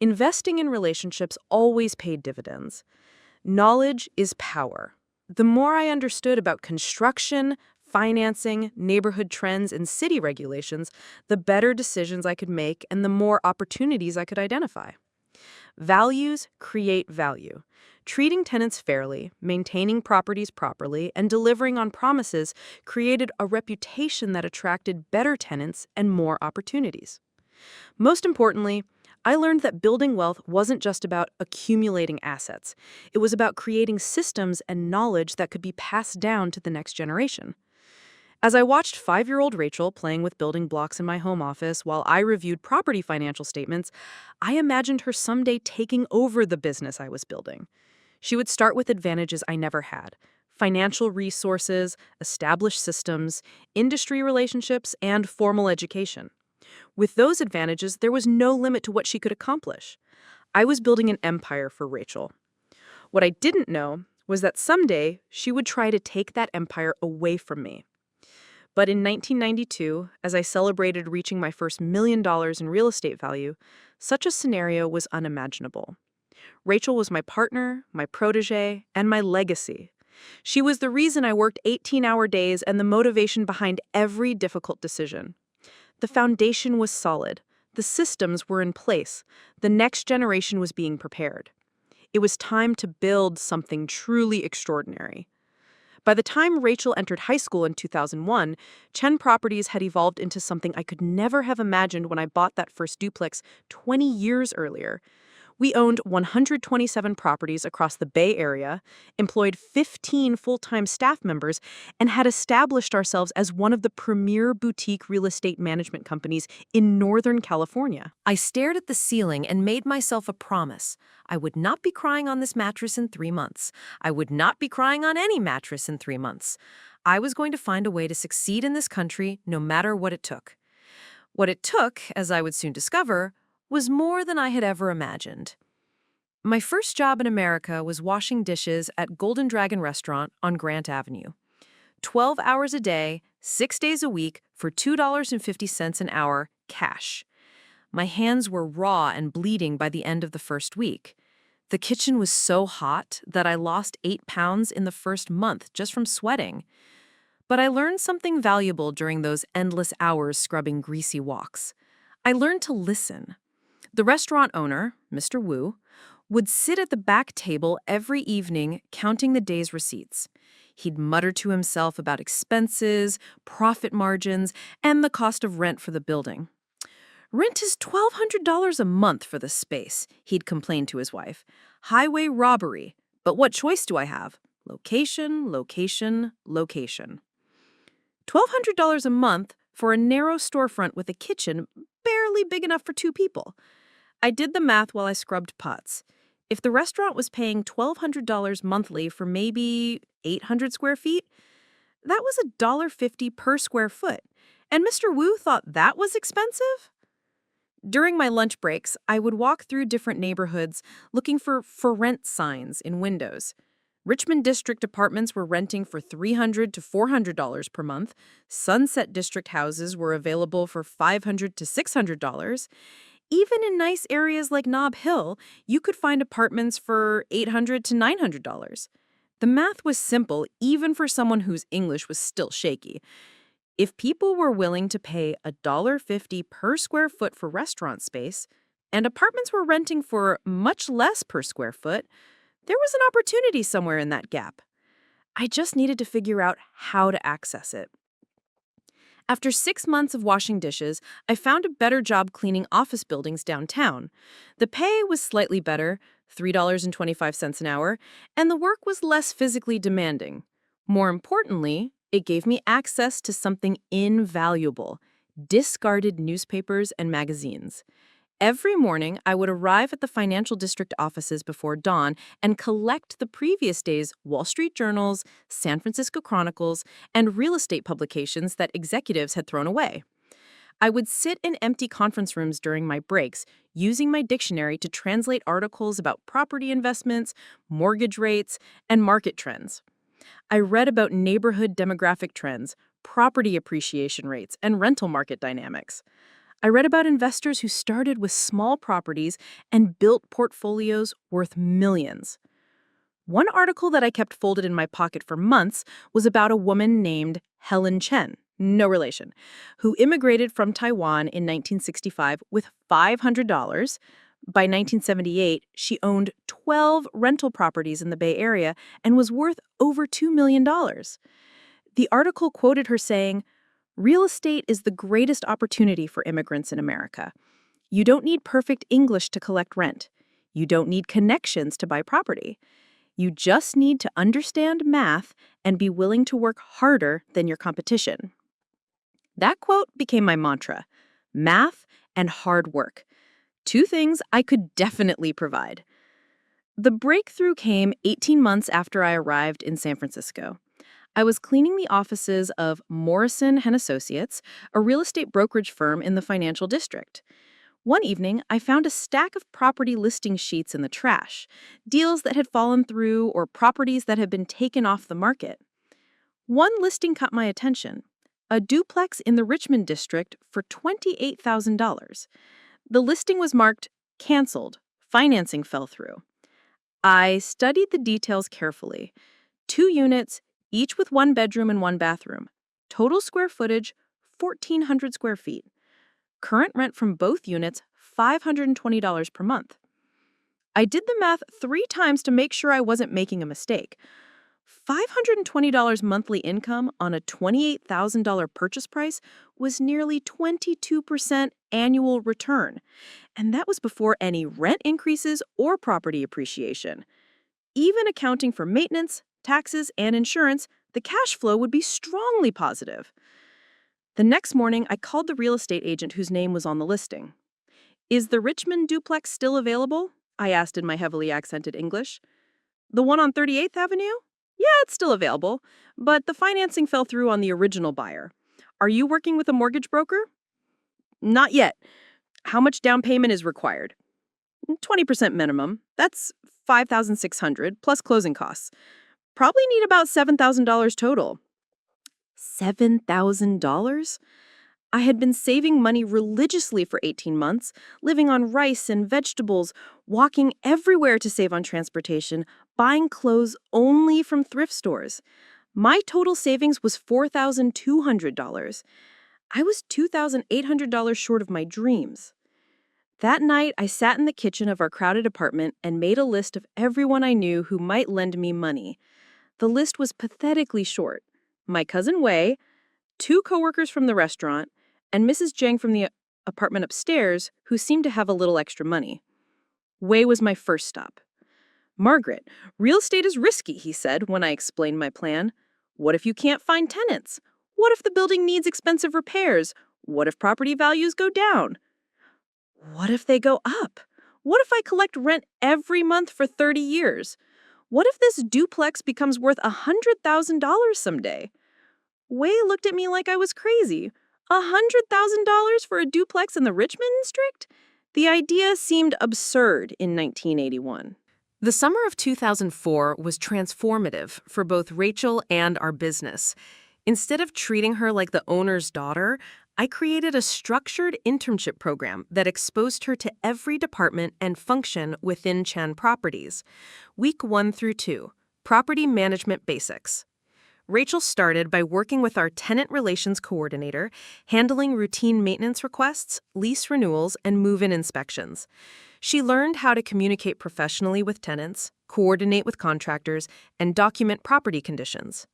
Investing in relationships always paid dividends. Knowledge is power. The more I understood about construction, financing, neighborhood trends, and city regulations, the better decisions I could make and the more opportunities I could identify. Values create value. Treating tenants fairly, maintaining properties properly, and delivering on promises created a reputation that attracted better tenants and more opportunities. Most importantly, I learned that building wealth wasn't just about accumulating assets. It was about creating systems and knowledge that could be passed down to the next generation. As I watched 5-year-old Rachel playing with building blocks in my home office while I reviewed property financial statements, I imagined her someday taking over the business I was building. She would start with advantages I never had: financial resources, established systems, industry relationships, and formal education. With those advantages, there was no limit to what she could accomplish. I was building an empire for Rachel. What I didn't know was that someday she would try to take that empire away from me. But in 1992, as I celebrated reaching my first $1 million in real estate value, such a scenario was unimaginable. Rachel was my partner, my protege, and my legacy. She was the reason I worked 18-hour days and the motivation behind every difficult decision. The foundation was solid. The systems were in place. The next generation was being prepared. It was time to build something truly extraordinary. By the time Rachel entered high school in 2001, Chen Properties had evolved into something I could never have imagined when I bought that first duplex 20 years earlier. We owned 127 properties across the Bay Area, employed 15 full-time staff members, and had established ourselves as one of the premier boutique real estate management companies in Northern California. I stared at the ceiling and made myself a promise. I would not be crying on this mattress in 3 months. I would not be crying on any mattress in 3 months. I was going to find a way to succeed in this country no matter what it took. What it took, as I would soon discover, was more than I had ever imagined. My first job in America was washing dishes at Golden Dragon Restaurant on Grant Avenue. 12 hours a day, 6 days a week for $2.50 an hour, cash. My hands were raw and bleeding by the end of the first week. The kitchen was so hot that I lost 8 pounds in the first month just from sweating. But I learned something valuable during those endless hours scrubbing greasy woks. I learned to listen. The restaurant owner, Mr. Wu, would sit at the back table every evening counting the day's receipts. He'd mutter to himself about expenses, profit margins, and the cost of rent for the building. "Rent is $1,200 a month for the space," he'd complain to his wife. "Highway robbery. But what choice do I have? Location, location, location." $1,200 a month for a narrow storefront with a kitchen barely big enough for 2 people. I did the math while I scrubbed pots. If the restaurant was paying $1,200 monthly for maybe 800 square feet, that was $1.50 per square foot. And Mr. Wu thought that was expensive? During my lunch breaks, I would walk through different neighborhoods looking for rent signs in windows. Richmond District apartments were renting for $300 to $400 per month. Sunset District houses were available for $500 to $600. Even in nice areas like Nob Hill, you could find apartments for $800 to $900. The math was simple, even for someone whose English was still shaky. If people were willing to pay $1.50 per square foot for restaurant space, and apartments were renting for much less per square foot, there was an opportunity somewhere in that gap. I just needed to figure out how to access it. After 6 months of washing dishes, I found a better job cleaning office buildings downtown. The pay was slightly better, $3.25 an hour, and the work was less physically demanding. More importantly, it gave me access to something invaluable: discarded newspapers and magazines. Every morning, I would arrive at the financial district offices before dawn and collect the previous day's Wall Street Journals, San Francisco Chronicles, and real estate publications that executives had thrown away. I would sit in empty conference rooms during my breaks, using my dictionary to translate articles about property investments, mortgage rates, and market trends. I read about neighborhood demographic trends, property appreciation rates, and rental market dynamics. I read about investors who started with small properties and built portfolios worth millions. One article that I kept folded in my pocket for months was about a woman named Chen, no relation, who immigrated from Taiwan in 1965 with $500. By 1978, she owned 12 rental properties in the Bay Area and was worth over $2 million. The article quoted her saying, "Real estate is the greatest opportunity for immigrants in America. You don't need perfect English to collect rent. You don't need connections to buy property. You just need to understand math and be willing to work harder than your competition." That quote became my mantra: math and hard work. Two things I could definitely provide. The breakthrough came 18 months after I arrived in San Francisco. I was cleaning the offices of Morrison & Associates, a real estate brokerage firm in the financial district. One evening, I found a stack of property listing sheets in the trash, deals that had fallen through or properties that had been taken off the market. One listing caught my attention: a duplex in the Richmond district for $28,000. The listing was marked "canceled. Financing fell through." I studied the details carefully. 2 units, each with 1 bedroom and 1 bathroom. Total square footage, 1,400 square feet. Current rent from both units, $520 per month. I did the math 3 times to make sure I wasn't making a mistake. $520 monthly income on a $28,000 purchase price was nearly 22% annual return. And that was before any rent increases or property appreciation. Even accounting for maintenance, taxes, and insurance, the cash flow would be strongly positive. The next morning, I called the real estate agent whose name was on the listing. "Is the Richmond duplex still available?" I asked in my heavily accented English. "The one on 38th Avenue? Yeah, it's still available, but the financing fell through on the original buyer. Are you working with a mortgage broker?" "Not yet. How much down payment is required?" 20% minimum. That's $5,600 plus closing costs. Probably need about $7,000 total." $7,000? I had been saving money religiously for 18 months, living on rice and vegetables, walking everywhere to save on transportation, buying clothes only from thrift stores. My total savings was $4,200. I was $2,800 short of my dreams. That night, I sat in the kitchen of our crowded apartment and made a list of everyone I knew who might lend me money. The list was pathetically short: my cousin Wei, 2 coworkers from the restaurant, and Mrs. Jiang from the apartment upstairs, who seemed to have a little extra money. Wei was my first stop. "Margaret, real estate is risky," he said when I explained my plan. "What if you can't find tenants? What if the building needs expensive repairs? What if property values go down? What if they go up? What if I collect rent every month for 30 years? What if this duplex becomes worth $100,000 someday?" Wei looked at me like I was crazy. $100,000 for a duplex in the Richmond district? The idea seemed absurd in 1981. The summer of 2004 was transformative for both Rachel and our business. Instead of treating her like the owner's daughter, I created a structured internship program that exposed her to every department and function within Chen Properties. Week 1 through 2, Property Management Basics. Rachel started by working with our tenant relations coordinator, handling routine maintenance requests, lease renewals, and move-in inspections. She learned how to communicate professionally with tenants, coordinate with contractors, and document property conditions.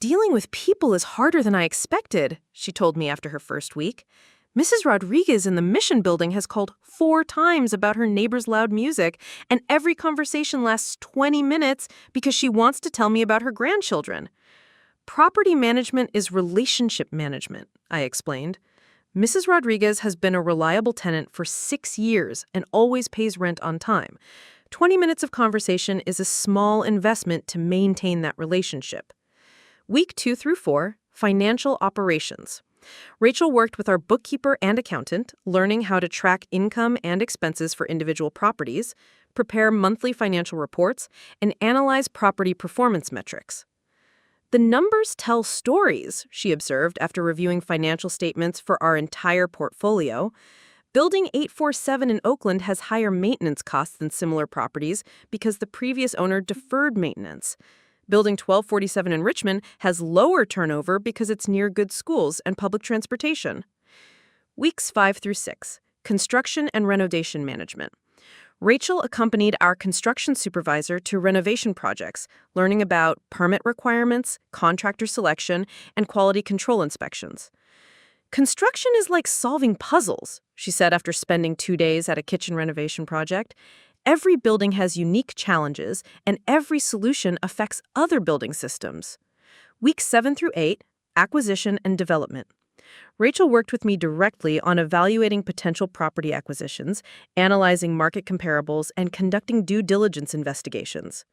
"Dealing with people is harder than I expected," she told me after her first week. "Mrs. Rodriguez in the Mission Building has called 4 times about her neighbor's loud music, and every conversation lasts 20 minutes because she wants to tell me about her grandchildren." "Property management is relationship management," I explained. "Mrs. Rodriguez has been a reliable tenant for 6 years and always pays rent on time. 20 minutes of conversation is a small investment to maintain that relationship." Week 2 through 4, Financial Operations. Rachel worked with our bookkeeper and accountant, learning how to track income and expenses for individual properties, prepare monthly financial reports, and analyze property performance metrics. "The numbers tell stories," she observed after reviewing financial statements for our entire portfolio. Building 847 in Oakland has higher maintenance costs than similar properties because the previous owner deferred maintenance. Building 1247 in Richmond has lower turnover because it's near good schools and public transportation. Weeks 5 through 6, Construction and Renovation Management. Rachel accompanied our construction supervisor to renovation projects, learning about permit requirements, contractor selection, and quality control inspections. Construction is like solving puzzles, she said after spending 2 days at a kitchen renovation project. Every building has unique challenges, and every solution affects other building systems. Weeks 7 through 8, Acquisition and Development. Rachel worked with me directly on evaluating potential property acquisitions, analyzing market comparables, and conducting due diligence investigations.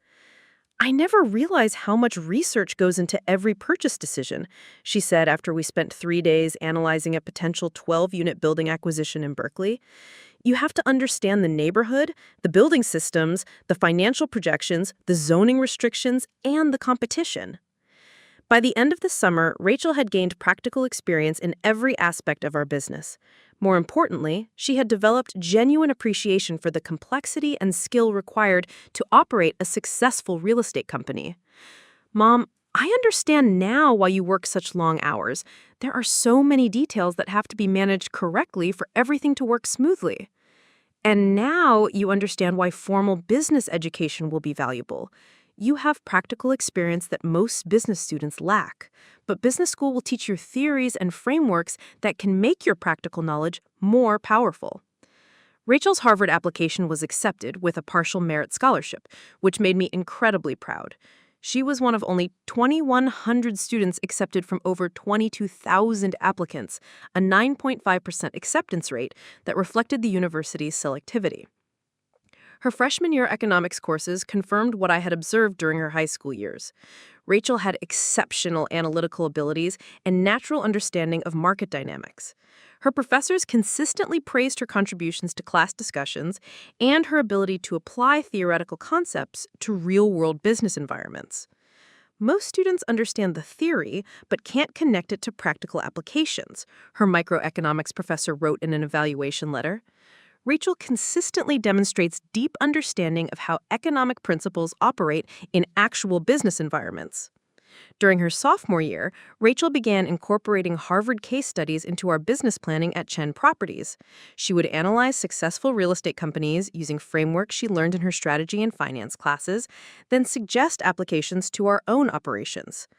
I never realized how much research goes into every purchase decision, she said after we spent 3 days analyzing a potential 12-unit building acquisition in Berkeley. You have to understand the neighborhood, the building systems, the financial projections, the zoning restrictions, and the competition. By the end of the summer, Rachel had gained practical experience in every aspect of our business. More importantly, she had developed genuine appreciation for the complexity and skill required to operate a successful real estate company. Mom, I understand now why you work such long hours. There are so many details that have to be managed correctly for everything to work smoothly. And now you understand why formal business education will be valuable. You have practical experience that most business students lack, but business school will teach you theories and frameworks that can make your practical knowledge more powerful. Rachel's Harvard application was accepted with a partial merit scholarship, which made me incredibly proud. She was one of only 2,100 students accepted from over 22,000 applicants, a 9.5% acceptance rate that reflected the university's selectivity. Her freshman year economics courses confirmed what I had observed during her high school years. Rachel had exceptional analytical abilities and natural understanding of market dynamics. Her professors consistently praised her contributions to class discussions and her ability to apply theoretical concepts to real-world business environments. Most students understand the theory, but can't connect it to practical applications, her microeconomics professor wrote in an evaluation letter. Rachel consistently demonstrates deep understanding of how economic principles operate in actual business environments. During her sophomore year, Rachel began incorporating Harvard case studies into our business planning at Chen Properties. She would analyze successful real estate companies using frameworks she learned in her strategy and finance classes, then suggest applications to our own operations.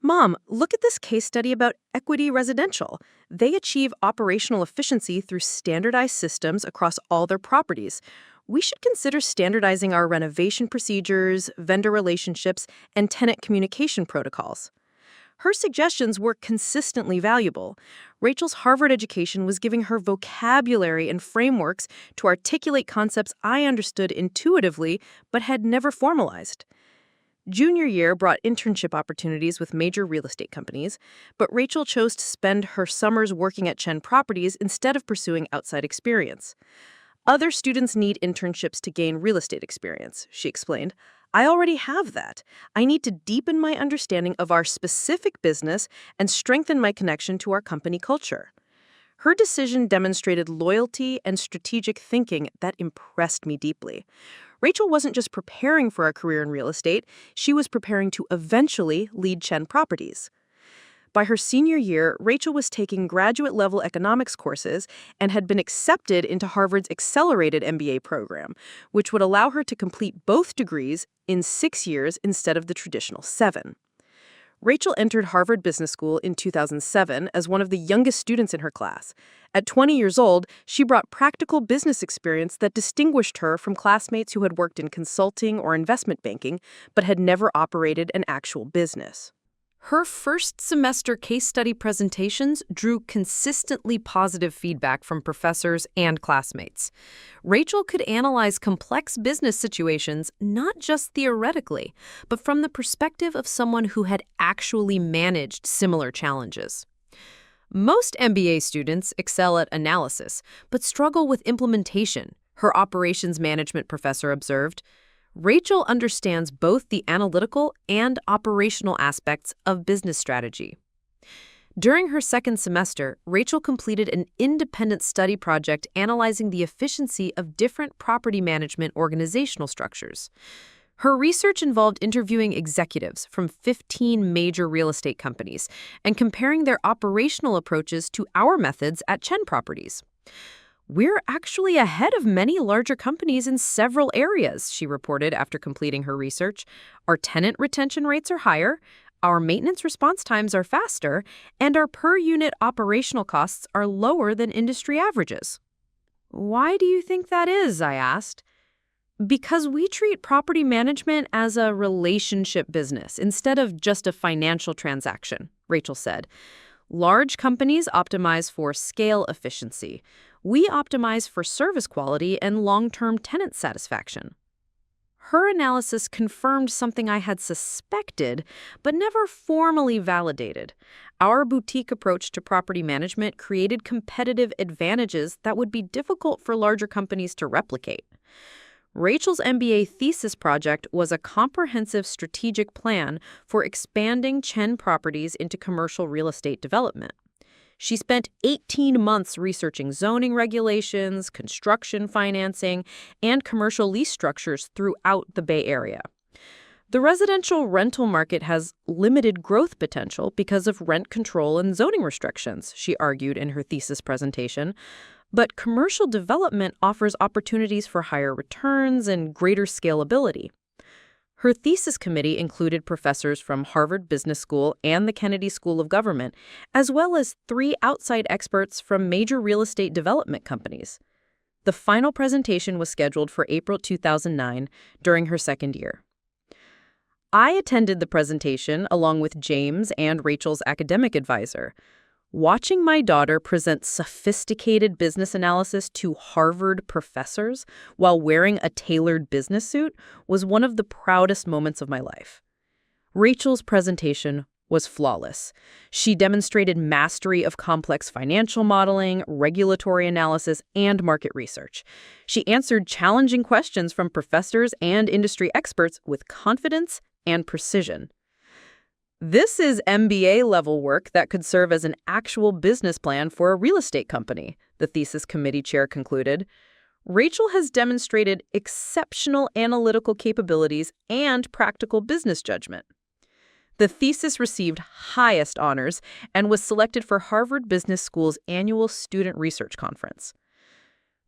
Mom, look at this case study about Equity Residential. They achieve operational efficiency through standardized systems across all their properties. We should consider standardizing our renovation procedures, vendor relationships, and tenant communication protocols. Her suggestions were consistently valuable. Rachel's Harvard education was giving her vocabulary and frameworks to articulate concepts I understood intuitively but had never formalized. Junior year brought internship opportunities with major real estate companies, but Rachel chose to spend her summers working at Chen Properties instead of pursuing outside experience. Other students need internships to gain real estate experience, she explained. I already have that. I need to deepen my understanding of our specific business and strengthen my connection to our company culture. Her decision demonstrated loyalty and strategic thinking that impressed me deeply. Rachel wasn't just preparing for a career in real estate, she was preparing to eventually lead Chen Properties. By her senior year, Rachel was taking graduate-level economics courses and had been accepted into Harvard's accelerated MBA program, which would allow her to complete both degrees in 6 years instead of the traditional 7. Rachel entered Harvard Business School in 2007 as one of the youngest students in her class. At 20 years old, she brought practical business experience that distinguished her from classmates who had worked in consulting or investment banking but had never operated an actual business. Her first semester case study presentations drew consistently positive feedback from professors and classmates. Rachel could analyze complex business situations not just theoretically, but from the perspective of someone who had actually managed similar challenges. Most MBA students excel at analysis, but struggle with implementation, her operations management professor observed. Rachel understands both the analytical and operational aspects of business strategy. During her second semester, Rachel completed an independent study project analyzing the efficiency of different property management organizational structures. Her research involved interviewing executives from 15 major real estate companies and comparing their operational approaches to our methods at Chen Properties. "We're actually ahead of many larger companies in several areas," she reported after completing her research. "Our tenant retention rates are higher, our maintenance response times are faster, and our per-unit operational costs are lower than industry averages." "Why do you think that is?" I asked. "Because we treat property management as a relationship business instead of just a financial transaction," Rachel said. "Large companies optimize for scale efficiency. We optimize for service quality and long-term tenant satisfaction." Her analysis confirmed something I had suspected, but never formally validated. Our boutique approach to property management created competitive advantages that would be difficult for larger companies to replicate. Rachel's MBA thesis project was a comprehensive strategic plan for expanding Chen Properties into commercial real estate development. She spent 18 months researching zoning regulations, construction financing, and commercial lease structures throughout the Bay Area. The residential rental market has limited growth potential because of rent control and zoning restrictions, she argued in her thesis presentation. But commercial development offers opportunities for higher returns and greater scalability. Her thesis committee included professors from Harvard Business School and the Kennedy School of Government, as well as 3 outside experts from major real estate development companies. The final presentation was scheduled for April 2009 during her second year. I attended the presentation along with James and Rachel's academic advisor. Watching my daughter present sophisticated business analysis to Harvard professors while wearing a tailored business suit was one of the proudest moments of my life. Rachel's presentation was flawless. She demonstrated mastery of complex financial modeling, regulatory analysis, and market research. She answered challenging questions from professors and industry experts with confidence and precision. This is MBA-level work that could serve as an actual business plan for a real estate company, the thesis committee chair concluded. Rachel has demonstrated exceptional analytical capabilities and practical business judgment. The thesis received highest honors and was selected for Harvard Business School's annual Student Research Conference.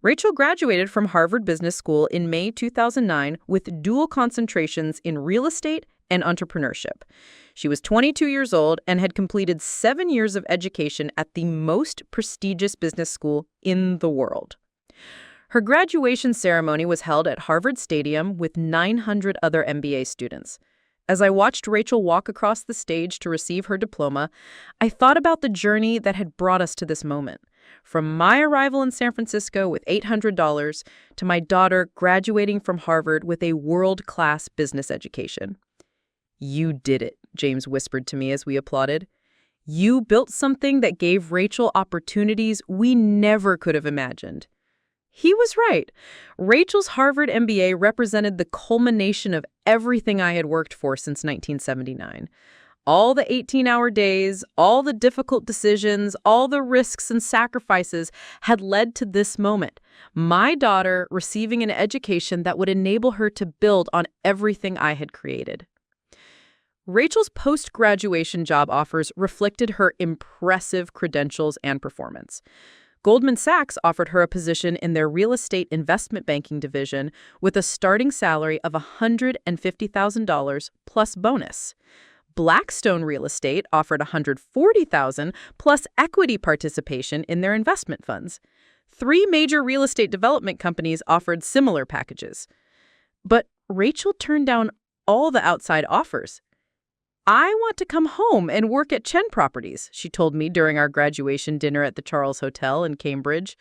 Rachel graduated from Harvard Business School in May 2009 with dual concentrations in real estate and entrepreneurship. She was 22 years old and had completed 7 years of education at the most prestigious business school in the world. Her graduation ceremony was held at Harvard Stadium with 900 other MBA students. As I watched Rachel walk across the stage to receive her diploma, I thought about the journey that had brought us to this moment. From my arrival in San Francisco with $800 to my daughter graduating from Harvard with a world-class business education. "You did it," James whispered to me as we applauded. "You built something that gave Rachel opportunities we never could have imagined." He was right. Rachel's Harvard MBA represented the culmination of everything I had worked for since 1979. All the 18-hour days, all the difficult decisions, all the risks and sacrifices had led to this moment. My daughter receiving an education that would enable her to build on everything I had created. Rachel's post-graduation job offers reflected her impressive credentials and performance. Goldman Sachs offered her a position in their real estate investment banking division with a starting salary of $150,000 plus bonus. Blackstone Real Estate offered $140,000 plus equity participation in their investment funds. 3 major real estate development companies offered similar packages. But Rachel turned down all the outside offers. "I want to come home and work at Chen Properties," she told me during our graduation dinner at the Charles Hotel in Cambridge.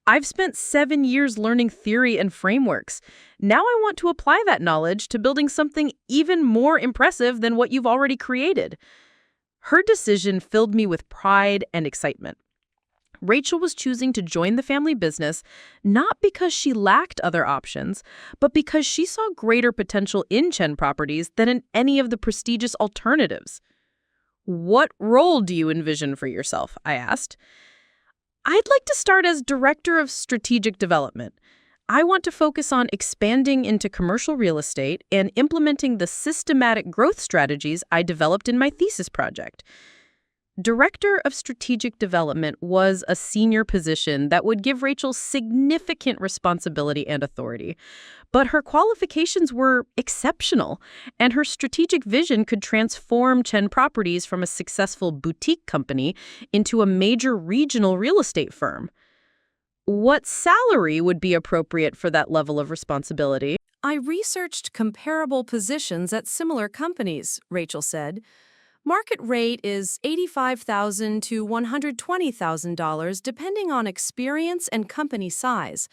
"I've spent 7 years learning theory and frameworks. Now I want to apply that knowledge to building something even more impressive than what you've already created." Her decision filled me with pride and excitement. Rachel was choosing to join the family business not because she lacked other options, but because she saw greater potential in Chen Properties than in any of the prestigious alternatives. What role do you envision for yourself? I asked. I'd like to start as Director of Strategic Development. I want to focus on expanding into commercial real estate and implementing the systematic growth strategies I developed in my thesis project. Director of Strategic Development was a senior position that would give Rachel significant responsibility and authority. But her qualifications were exceptional, and her strategic vision could transform Chen Properties from a successful boutique company into a major regional real estate firm. What salary would be appropriate for that level of responsibility? I researched comparable positions at similar companies, Rachel said. Market rate is $85,000 to $120,000 depending on experience and company size.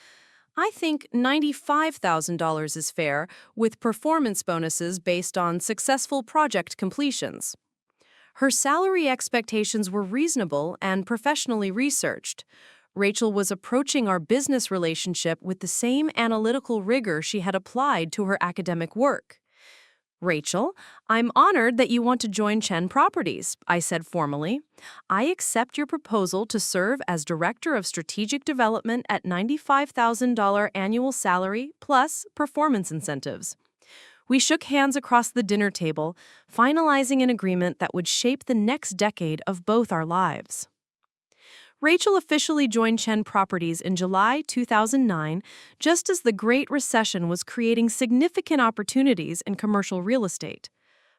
I think $95,000 is fair, with performance bonuses based on successful project completions. Her salary expectations were reasonable and professionally researched. Rachel was approaching our business relationship with the same analytical rigor she had applied to her academic work. Rachel, I'm honored that you want to join Chen Properties, I said formally. I accept your proposal to serve as Director of Strategic Development at $95,000 annual salary plus performance incentives. We shook hands across the dinner table, finalizing an agreement that would shape the next decade of both our lives. Rachel officially joined Chen Properties in July 2009, just as the Great Recession was creating significant opportunities in commercial real estate.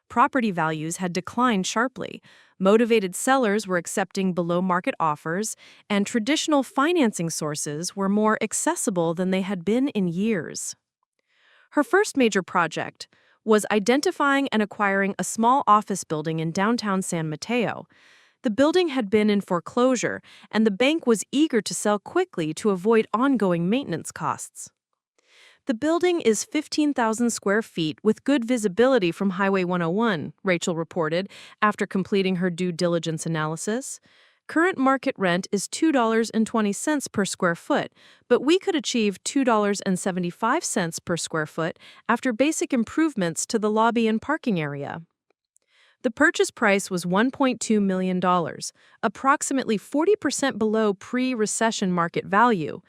Property values had declined sharply, motivated sellers were accepting below-market offers, and traditional financing sources were more accessible than they had been in years. Her first major project was identifying and acquiring a small office building in downtown San Mateo. The building had been in foreclosure, and the bank was eager to sell quickly to avoid ongoing maintenance costs. The building is 15,000 square feet with good visibility from Highway 101, Rachel reported after completing her due diligence analysis. Current market rent is $2.20 per square foot, but we could achieve $2.75 per square foot after basic improvements to the lobby and parking area. The purchase price was $1.2 million, approximately 40% below pre-recession market value.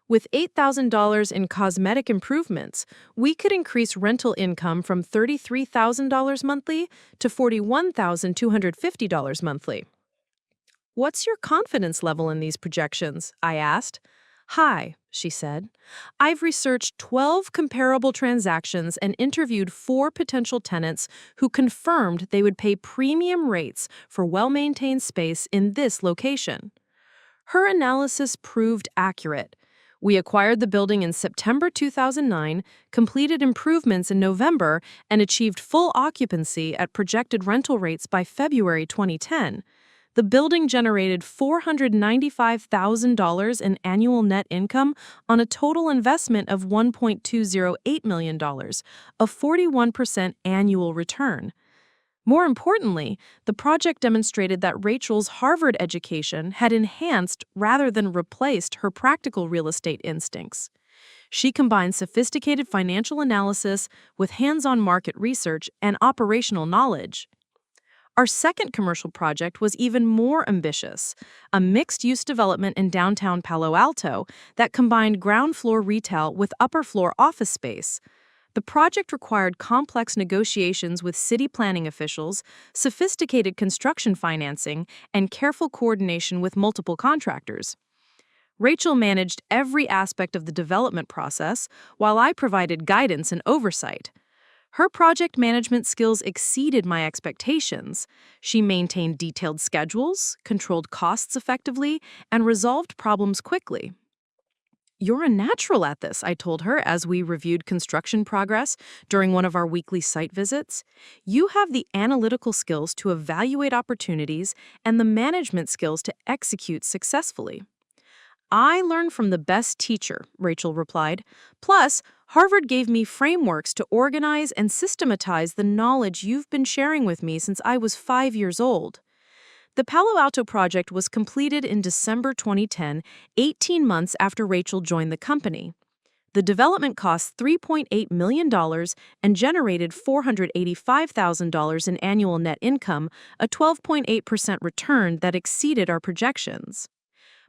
With $8,000 in cosmetic improvements, we could increase rental income from $33,000 monthly to $41,250 monthly. What's your confidence level in these projections? I asked. High, she said. I've researched 12 comparable transactions and interviewed 4 potential tenants who confirmed they would pay premium rates for well-maintained space in this location. Her analysis proved accurate. We acquired the building in September 2009, completed improvements in November, and achieved full occupancy at projected rental rates by February 2010. The building generated $495,000 in annual net income on a total investment of $1.208 million, a 41% annual return. More importantly, the project demonstrated that Rachel's Harvard education had enhanced rather than replaced her practical real estate instincts. She combined sophisticated financial analysis with hands-on market research and operational knowledge. Our second commercial project was even more ambitious, a mixed-use development in downtown Palo Alto that combined ground-floor retail with upper-floor office space. The project required complex negotiations with city planning officials, sophisticated construction financing, and careful coordination with multiple contractors. Rachel managed every aspect of the development process, while I provided guidance and oversight. Her project management skills exceeded my expectations. She maintained detailed schedules, controlled costs effectively, and resolved problems quickly. You're a natural at this, I told her as we reviewed construction progress during one of our weekly site visits. You have the analytical skills to evaluate opportunities and the management skills to execute successfully. I learned from the best teacher, Rachel replied. Plus, Harvard gave me frameworks to organize and systematize the knowledge you've been sharing with me since I was 5 years old. The Palo Alto project was completed in December 2010, 18 months after Rachel joined the company. The development cost $3.8 million and generated $485,000 in annual net income, a 12.8% return that exceeded our projections.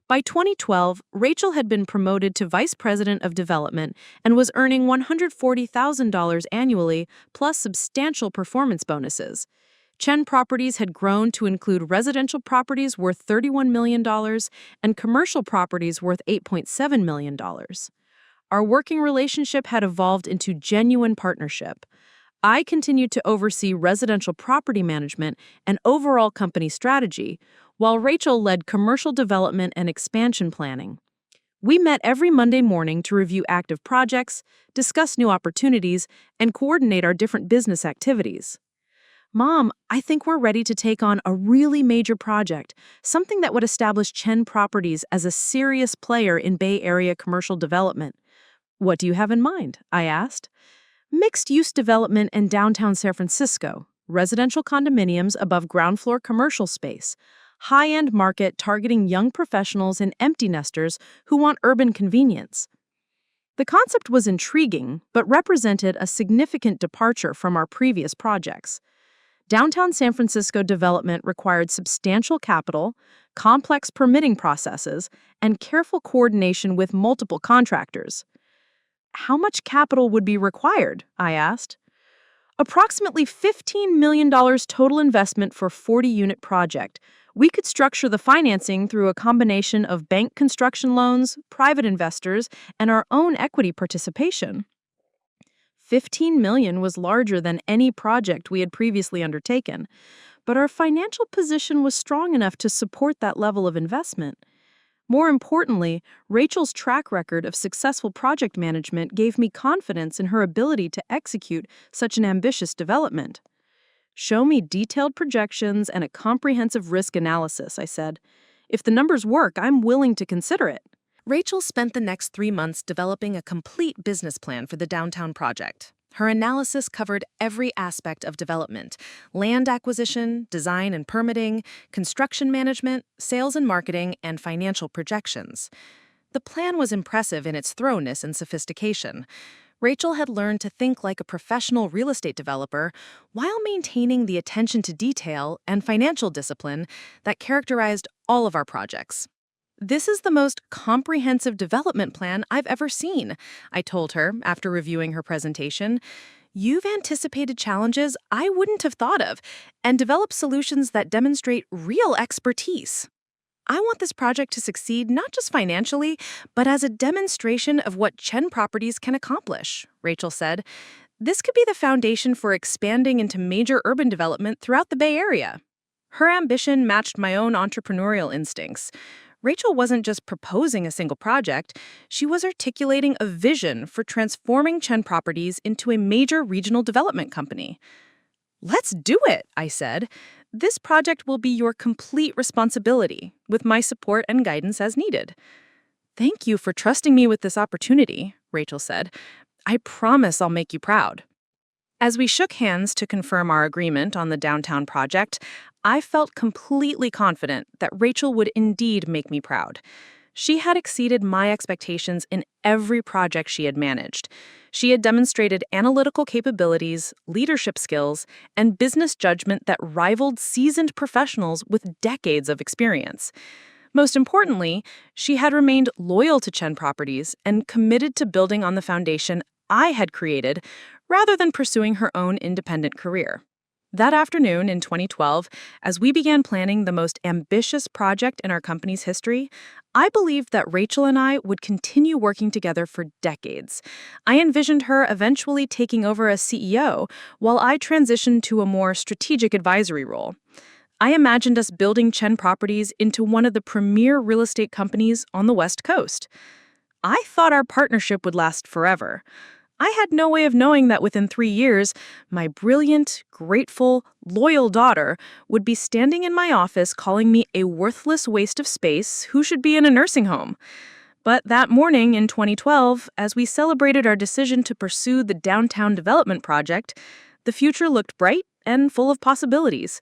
By 2012, Rachel had been promoted to Vice President of Development and was earning $140,000 annually, plus substantial performance bonuses. Chen Properties had grown to include residential properties worth $31 million and commercial properties worth $8.7 million. Our working relationship had evolved into genuine partnership. I continued to oversee residential property management and overall company strategy, while Rachel led commercial development and expansion planning. We met every Monday morning to review active projects, discuss new opportunities, and coordinate our different business activities. Mom, I think we're ready to take on a really major project, something that would establish Chen Properties as a serious player in Bay Area commercial development. What do you have in mind? I asked. Mixed-use development in downtown San Francisco, residential condominiums above ground floor commercial space, high-end market targeting young professionals and empty nesters who want urban convenience. The concept was intriguing, but represented a significant departure from our previous projects. Downtown San Francisco development required substantial capital, complex permitting processes, and careful coordination with multiple contractors. How much capital would be required? I asked. Approximately $15 million total investment for a 40-unit project. We could structure the financing through a combination of bank construction loans, private investors, and our own equity participation. $15 million was larger than any project we had previously undertaken, but our financial position was strong enough to support that level of investment. More importantly, Rachel's track record of successful project management gave me confidence in her ability to execute such an ambitious development. Show me detailed projections and a comprehensive risk analysis, I said. If the numbers work, I'm willing to consider it. Rachel spent the next 3 months developing a complete business plan for the downtown project. Her analysis covered every aspect of development: land acquisition, design and permitting, construction management, sales and marketing, and financial projections. The plan was impressive in its thoroughness and sophistication. Rachel had learned to think like a professional real estate developer while maintaining the attention to detail and financial discipline that characterized all of our projects. "This is the most comprehensive development plan I've ever seen," I told her after reviewing her presentation. "You've anticipated challenges I wouldn't have thought of and developed solutions that demonstrate real expertise. I want this project to succeed not just financially, but as a demonstration of what Chen Properties can accomplish," Rachel said. "This could be the foundation for expanding into major urban development throughout the Bay Area." Her ambition matched my own entrepreneurial instincts. Rachel wasn't just proposing a single project, she was articulating a vision for transforming Chen Properties into a major regional development company. "Let's do it," I said. "This project will be your complete responsibility, with my support and guidance as needed." "Thank you for trusting me with this opportunity," Rachel said. "I promise I'll make you proud." As we shook hands to confirm our agreement on the downtown project, I felt completely confident that Rachel would indeed make me proud. She had exceeded my expectations in every project she had managed. She had demonstrated analytical capabilities, leadership skills, and business judgment that rivaled seasoned professionals with decades of experience. Most importantly, she had remained loyal to Chen Properties and committed to building on the foundation I had created rather than pursuing her own independent career. That afternoon in 2012, as we began planning the most ambitious project in our company's history, I believed that Rachel and I would continue working together for decades. I envisioned her eventually taking over as CEO while I transitioned to a more strategic advisory role. I imagined us building Chen Properties into one of the premier real estate companies on the West Coast. I thought our partnership would last forever. I had no way of knowing that within 3 years, my brilliant, grateful, loyal daughter would be standing in my office calling me a worthless waste of space who should be in a nursing home. But that morning in 2012, as we celebrated our decision to pursue the downtown development project, the future looked bright and full of possibilities.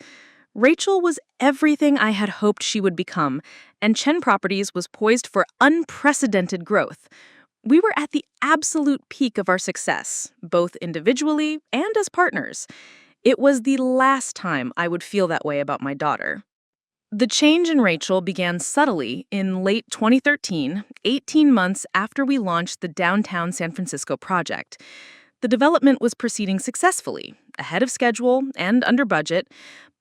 Rachel was everything I had hoped she would become, and Chen Properties was poised for unprecedented growth. We were at the absolute peak of our success, both individually and as partners. It was the last time I would feel that way about my daughter. The change in Rachel began subtly in late 2013, 18 months after we launched the downtown San Francisco project. The development was proceeding successfully, ahead of schedule and under budget,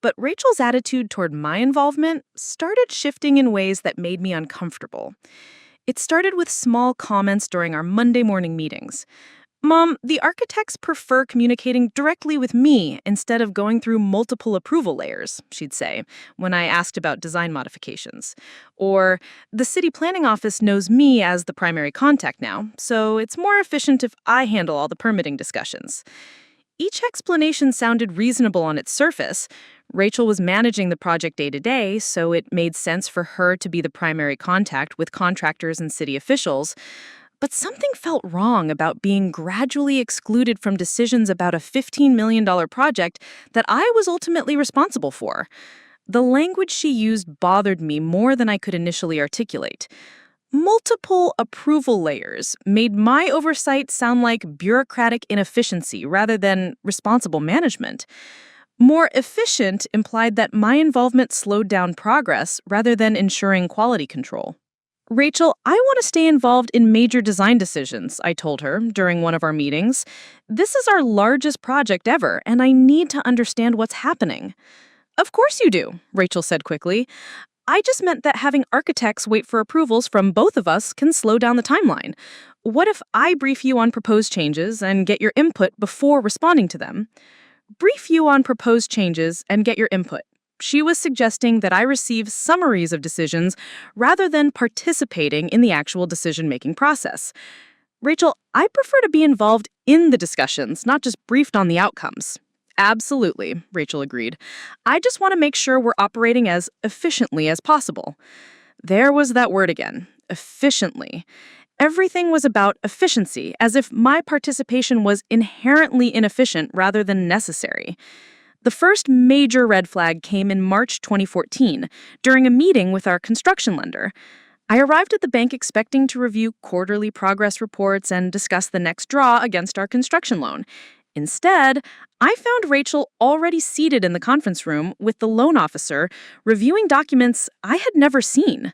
but Rachel's attitude toward my involvement started shifting in ways that made me uncomfortable. It started with small comments during our Monday morning meetings. "Mom, the architects prefer communicating directly with me instead of going through multiple approval layers," she'd say, when I asked about design modifications. Or, "The city planning office knows me as the primary contact now, so it's more efficient if I handle all the permitting discussions." Each explanation sounded reasonable on its surface. Rachel was managing the project day to day, so it made sense for her to be the primary contact with contractors and city officials. But something felt wrong about being gradually excluded from decisions about a $15 million project that I was ultimately responsible for. The language she used bothered me more than I could initially articulate. Multiple approval layers made my oversight sound like bureaucratic inefficiency rather than responsible management. More efficient implied that my involvement slowed down progress rather than ensuring quality control. "Rachel, I want to stay involved in major design decisions," I told her during one of our meetings. "This is our largest project ever, and I need to understand what's happening." "Of course you do," Rachel said quickly. "I just meant that having architects wait for approvals from both of us can slow down the timeline. What if I brief you on proposed changes and get your input before responding to them?" Brief you on proposed changes and get your input. She was suggesting that I receive summaries of decisions rather than participating in the actual decision-making process. "Rachel, I prefer to be involved in the discussions, not just briefed on the outcomes." "Absolutely," Rachel agreed. "I just want to make sure we're operating as efficiently as possible." There was that word again, efficiently. Everything was about efficiency, as if my participation was inherently inefficient rather than necessary. The first major red flag came in March 2014, during a meeting with our construction lender. I arrived at the bank expecting to review quarterly progress reports and discuss the next draw against our construction loan. Instead, I found Rachel already seated in the conference room with the loan officer, reviewing documents I had never seen.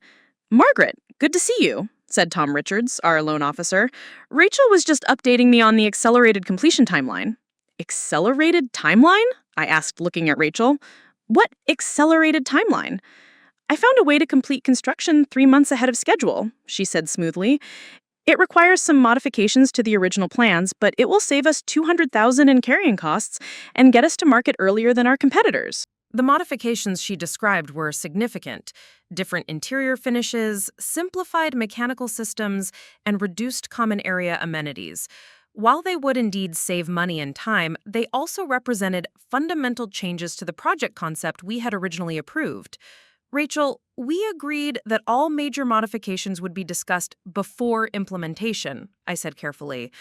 "Margaret, good to see you," said Tom Richards, our loan officer. "Rachel was just updating me on the accelerated completion timeline." "Accelerated timeline?" I asked, looking at Rachel. "What accelerated timeline?" "I found a way to complete construction 3 months ahead of schedule," she said smoothly. "It requires some modifications to the original plans, but it will save us $200,000 in carrying costs and get us to market earlier than our competitors." The modifications she described were significant. Different interior finishes, simplified mechanical systems, and reduced common area amenities. While they would indeed save money and time, they also represented fundamental changes to the project concept we had originally approved. "Rachel, we agreed that all major modifications would be discussed before implementation," I said carefully.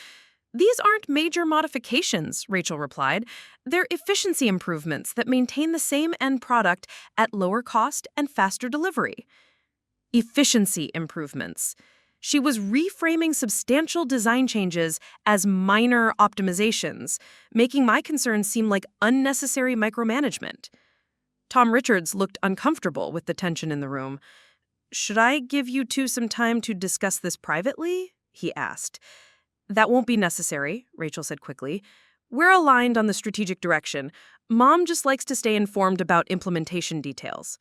"These aren't major modifications," Rachel replied. "They're efficiency improvements that maintain the same end product at lower cost and faster delivery." Efficiency improvements. She was reframing substantial design changes as minor optimizations, making my concerns seem like unnecessary micromanagement. Tom Richards looked uncomfortable with the tension in the room. "Should I give you two some time to discuss this privately?" he asked. "That won't be necessary," Rachel said quickly. "We're aligned on the strategic direction. Mom just likes to stay informed about implementation details."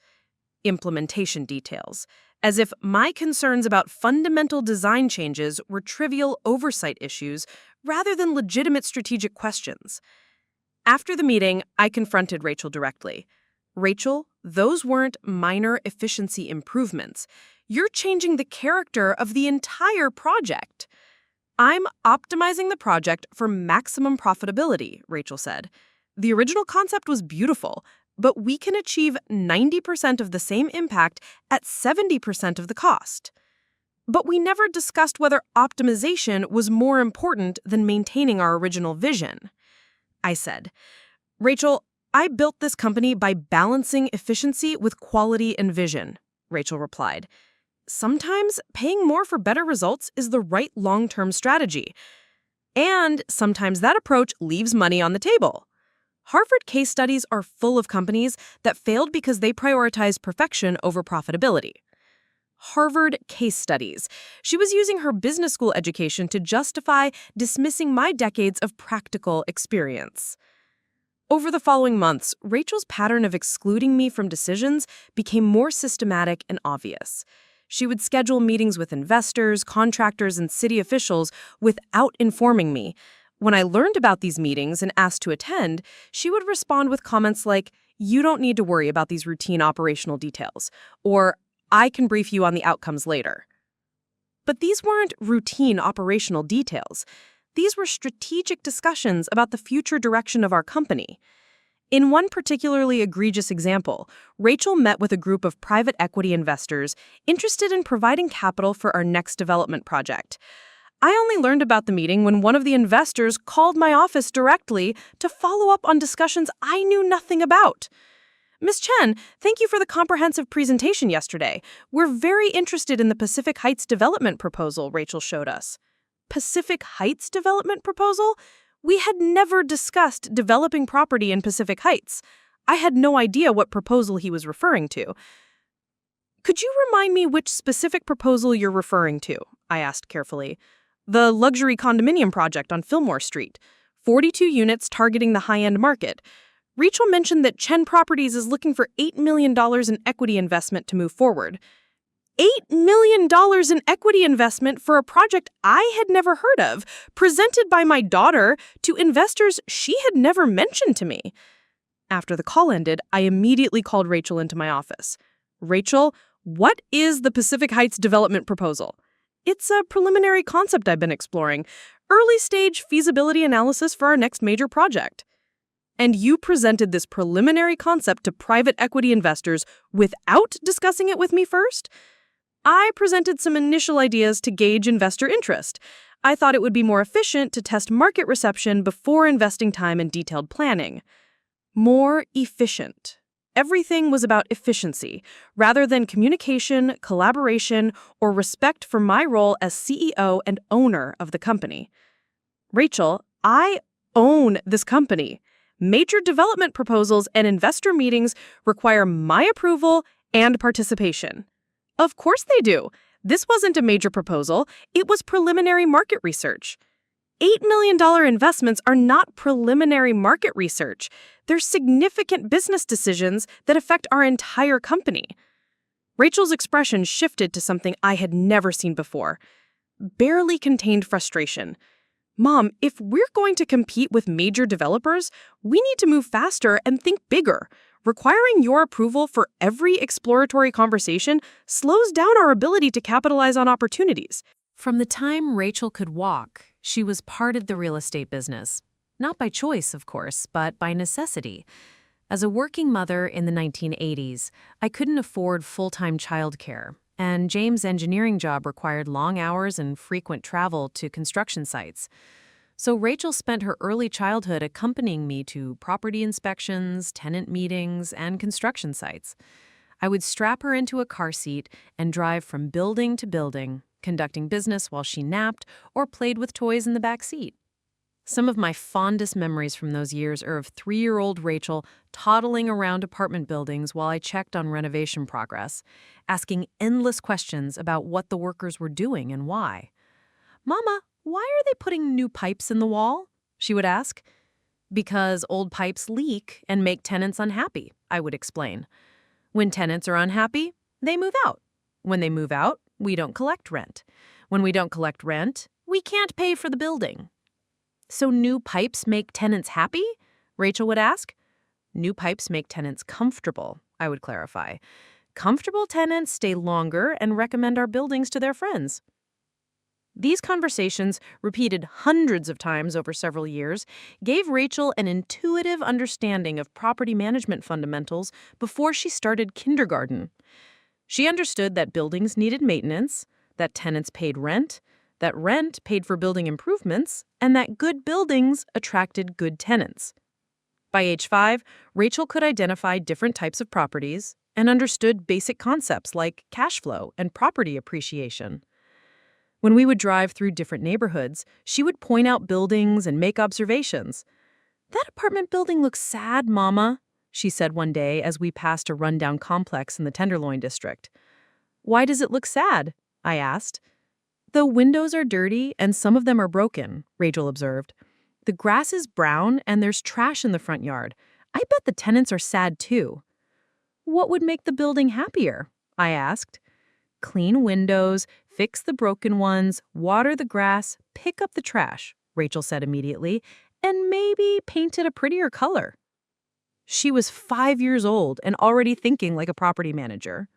Implementation details. As if my concerns about fundamental design changes were trivial oversight issues rather than legitimate strategic questions. After the meeting, I confronted Rachel directly. "Rachel, those weren't minor efficiency improvements. You're changing the character of the entire project." "I'm optimizing the project for maximum profitability," Rachel said. "The original concept was beautiful, but we can achieve 90% of the same impact at 70% of the cost." "But we never discussed whether optimization was more important than maintaining our original vision," I said. "Rachel, I built this company by balancing efficiency with quality and vision," Rachel replied. sometimes paying more for better results is the right long-term strategy. And sometimes that approach leaves money on the table. Harvard case studies are full of companies that failed because they prioritized perfection over profitability. Harvard case studies. She was using her business school education to justify dismissing my decades of practical experience. Over the following months, Rachel's pattern of excluding me from decisions became more systematic and obvious. She would schedule meetings with investors, contractors, and city officials without informing me. When I learned about these meetings and asked to attend, she would respond with comments like, "You don't need to worry about these routine operational details," or "I can brief you on the outcomes later." But these weren't routine operational details. These were strategic discussions about the future direction of our company. In one particularly egregious example, Rachel met with a group of private equity investors interested in providing capital for our next development project. I only learned about the meeting when one of the investors called my office directly to follow up on discussions I knew nothing about. "Ms. Chen, thank you for the comprehensive presentation yesterday. We're very interested in the Pacific Heights development proposal Rachel showed us." Pacific Heights development proposal? We had never discussed developing property in Pacific Heights. I had no idea what proposal he was referring to. "Could you remind me which specific proposal you're referring to?" I asked carefully. "The luxury condominium project on Fillmore Street. 42 units targeting the high-end market. Rachel mentioned that Chen Properties is looking for $8 million in equity investment to move forward." $8 million in equity investment for a project I had never heard of, presented by my daughter to investors she had never mentioned to me. After the call ended, I immediately called Rachel into my office. "Rachel, what is the Pacific Heights development proposal?" "It's a preliminary concept I've been exploring. Early-stage feasibility analysis for our next major project." "And you presented this preliminary concept to private equity investors without discussing it with me first?" "I presented some initial ideas to gauge investor interest. I thought it would be more efficient to test market reception before investing time in detailed planning." More efficient. Everything was about efficiency, rather than communication, collaboration, or respect for my role as CEO and owner of the company. "Rachel, I own this company. Major development proposals and investor meetings require my approval and participation." "Of course they do. This wasn't a major proposal. It was preliminary market research." $8 million investments are not preliminary market research. They're significant business decisions that affect our entire company. Rachel's expression shifted to something I had never seen before. Barely contained frustration. "Mom, if we're going to compete with major developers, we need to move faster and think bigger. Requiring your approval for every exploratory conversation slows down our ability to capitalize on opportunities." From the time Rachel could walk, she was parted the real estate business. Not by choice, of course, but by necessity. As a working mother in the 1980s, I couldn't afford full-time childcare, and James' engineering job required long hours and frequent travel to construction sites. So Rachel spent her early childhood accompanying me to property inspections, tenant meetings, and construction sites. I would strap her into a car seat and drive from building to building, conducting business while she napped or played with toys in the back seat. Some of my fondest memories from those years are of 3-year-old Rachel toddling around apartment buildings while I checked on renovation progress, asking endless questions about what the workers were doing and why. "Mama, why are they putting new pipes in the wall?" she would ask. "Because old pipes leak and make tenants unhappy," I would explain. "When tenants are unhappy, they move out. When they move out, we don't collect rent. When we don't collect rent, we can't pay for the building." "So new pipes make tenants happy?" Rachel would ask. "New pipes make tenants comfortable," I would clarify. "Comfortable tenants stay longer and recommend our buildings to their friends." These conversations, repeated hundreds of times over several years, gave Rachel an intuitive understanding of property management fundamentals before she started kindergarten. She understood that buildings needed maintenance, that tenants paid rent, that rent paid for building improvements, and that good buildings attracted good tenants. By age 5, Rachel could identify different types of properties, and understood basic concepts like cash flow and property appreciation. When we would drive through different neighborhoods, she would point out buildings and make observations. "That apartment building looks sad, Mama," she said one day as we passed a rundown complex in the Tenderloin district. "Why does it look sad?" I asked. "The windows are dirty and some of them are broken," Rachel observed. "The grass is brown and there's trash in the front yard. I bet the tenants are sad too." "What would make the building happier?" I asked. "Clean windows, fix the broken ones, water the grass, pick up the trash," Rachel said immediately, "and maybe paint it a prettier color." She was 5 years old and already thinking like a property manager.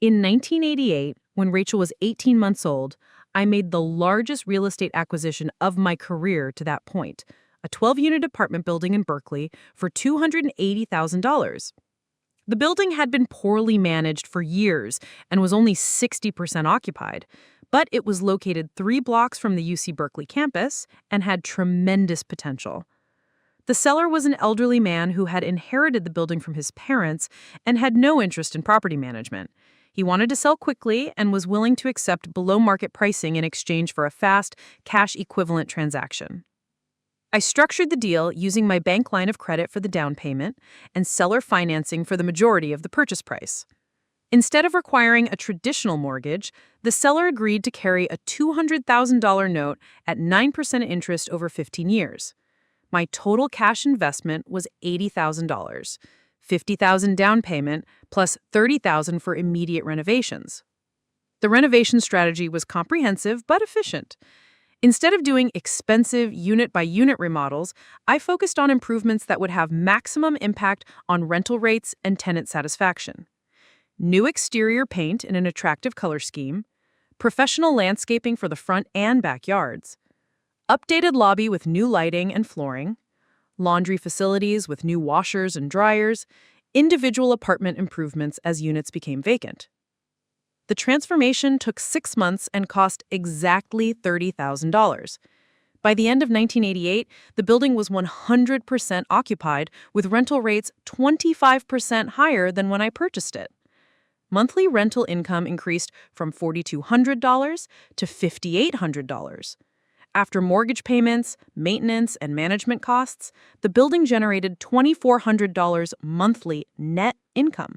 In 1988, when Rachel was 18 months old, I made the largest real estate acquisition of my career to that point, a 12-unit apartment building in Berkeley for $280,000. The building had been poorly managed for years and was only 60% occupied, but it was located 3 blocks from the UC Berkeley campus and had tremendous potential. The seller was an elderly man who had inherited the building from his parents and had no interest in property management. He wanted to sell quickly and was willing to accept below-market pricing in exchange for a fast, cash-equivalent transaction. I structured the deal using my bank line of credit for the down payment and seller financing for the majority of the purchase price. Instead of requiring a traditional mortgage, the seller agreed to carry a $200,000 note at 9% interest over 15 years. My total cash investment was $80,000, $50,000 down payment plus $30,000 for immediate renovations. The renovation strategy was comprehensive but efficient. Instead of doing expensive unit-by-unit remodels, I focused on improvements that would have maximum impact on rental rates and tenant satisfaction. New exterior paint in an attractive color scheme, professional landscaping for the front and backyards, updated lobby with new lighting and flooring, laundry facilities with new washers and dryers, individual apartment improvements as units became vacant. The transformation took 6 months and cost exactly $30,000. By the end of 1988, the building was 100% occupied, with rental rates 25% higher than when I purchased it. Monthly rental income increased from $4,200 to $5,800. After mortgage payments, maintenance, and management costs, the building generated $2,400 monthly net income.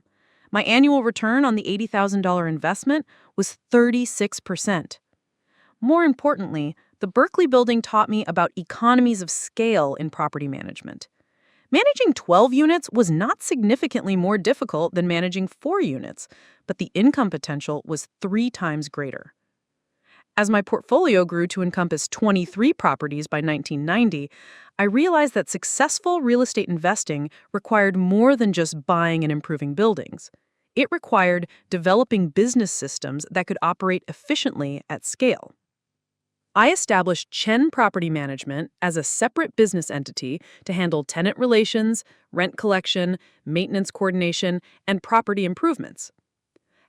My annual return on the $80,000 investment was 36%. More importantly, the Berkeley building taught me about economies of scale in property management. Managing 12 units was not significantly more difficult than managing 4 units, but the income potential was 3 times greater. As my portfolio grew to encompass 23 properties by 1990, I realized that successful real estate investing required more than just buying and improving buildings. It required developing business systems that could operate efficiently at scale. I established Chen Property Management as a separate business entity to handle tenant relations, rent collection, maintenance coordination, and property improvements.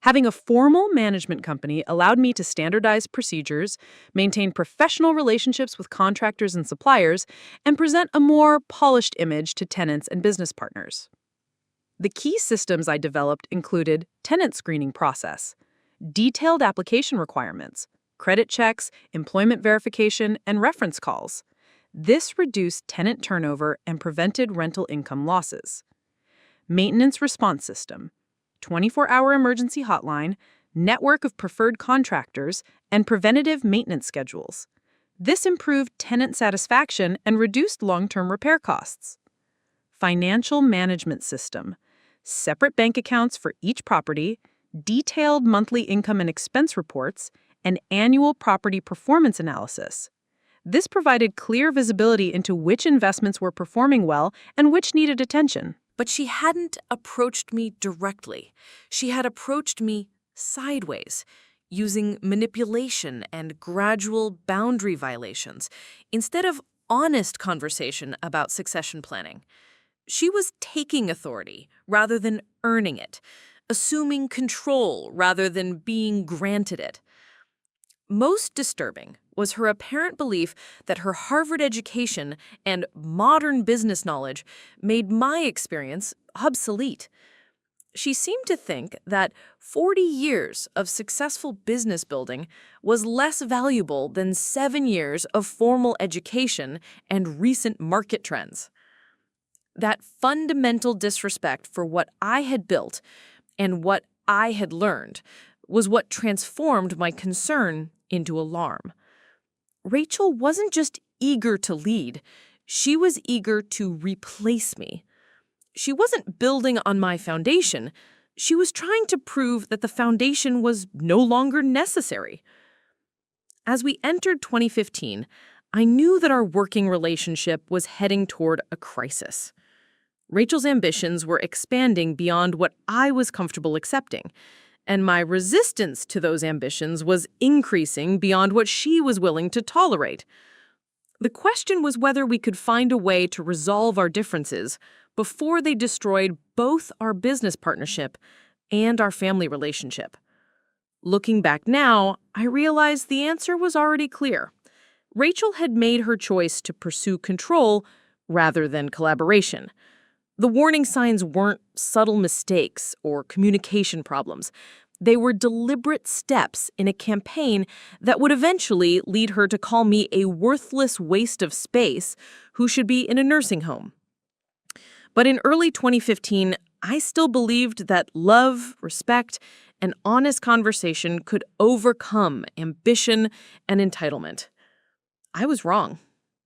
Having a formal management company allowed me to standardize procedures, maintain professional relationships with contractors and suppliers, and present a more polished image to tenants and business partners. The key systems I developed included tenant screening process, detailed application requirements, credit checks, employment verification, and reference calls. This reduced tenant turnover and prevented rental income losses. Maintenance response system, 24-hour emergency hotline, network of preferred contractors, and preventative maintenance schedules. This improved tenant satisfaction and reduced long-term repair costs. Financial management system, separate bank accounts for each property, detailed monthly income and expense reports, and annual property performance analysis. This provided clear visibility into which investments were performing well and which needed attention. But she hadn't approached me directly. She had approached me sideways, using manipulation and gradual boundary violations, instead of honest conversation about succession planning. She was taking authority rather than earning it, assuming control rather than being granted it. Most disturbing was her apparent belief that her Harvard education and modern business knowledge made my experience obsolete. She seemed to think that 40 years of successful business building was less valuable than 7 years of formal education and recent market trends. That fundamental disrespect for what I had built and what I had learned was what transformed my concern into alarm. Rachel wasn't just eager to lead, she was eager to replace me. She wasn't building on my foundation. She was trying to prove that the foundation was no longer necessary. As we entered 2015, I knew that our working relationship was heading toward a crisis. Rachel's ambitions were expanding beyond what I was comfortable accepting, and my resistance to those ambitions was increasing beyond what she was willing to tolerate. The question was whether we could find a way to resolve our differences before they destroyed both our business partnership and our family relationship. Looking back now, I realized the answer was already clear. Rachel had made her choice to pursue control rather than collaboration. The warning signs weren't subtle mistakes or communication problems. They were deliberate steps in a campaign that would eventually lead her to call me a worthless waste of space who should be in a nursing home. But in early 2015, I still believed that love, respect, and honest conversation could overcome ambition and entitlement. I was wrong.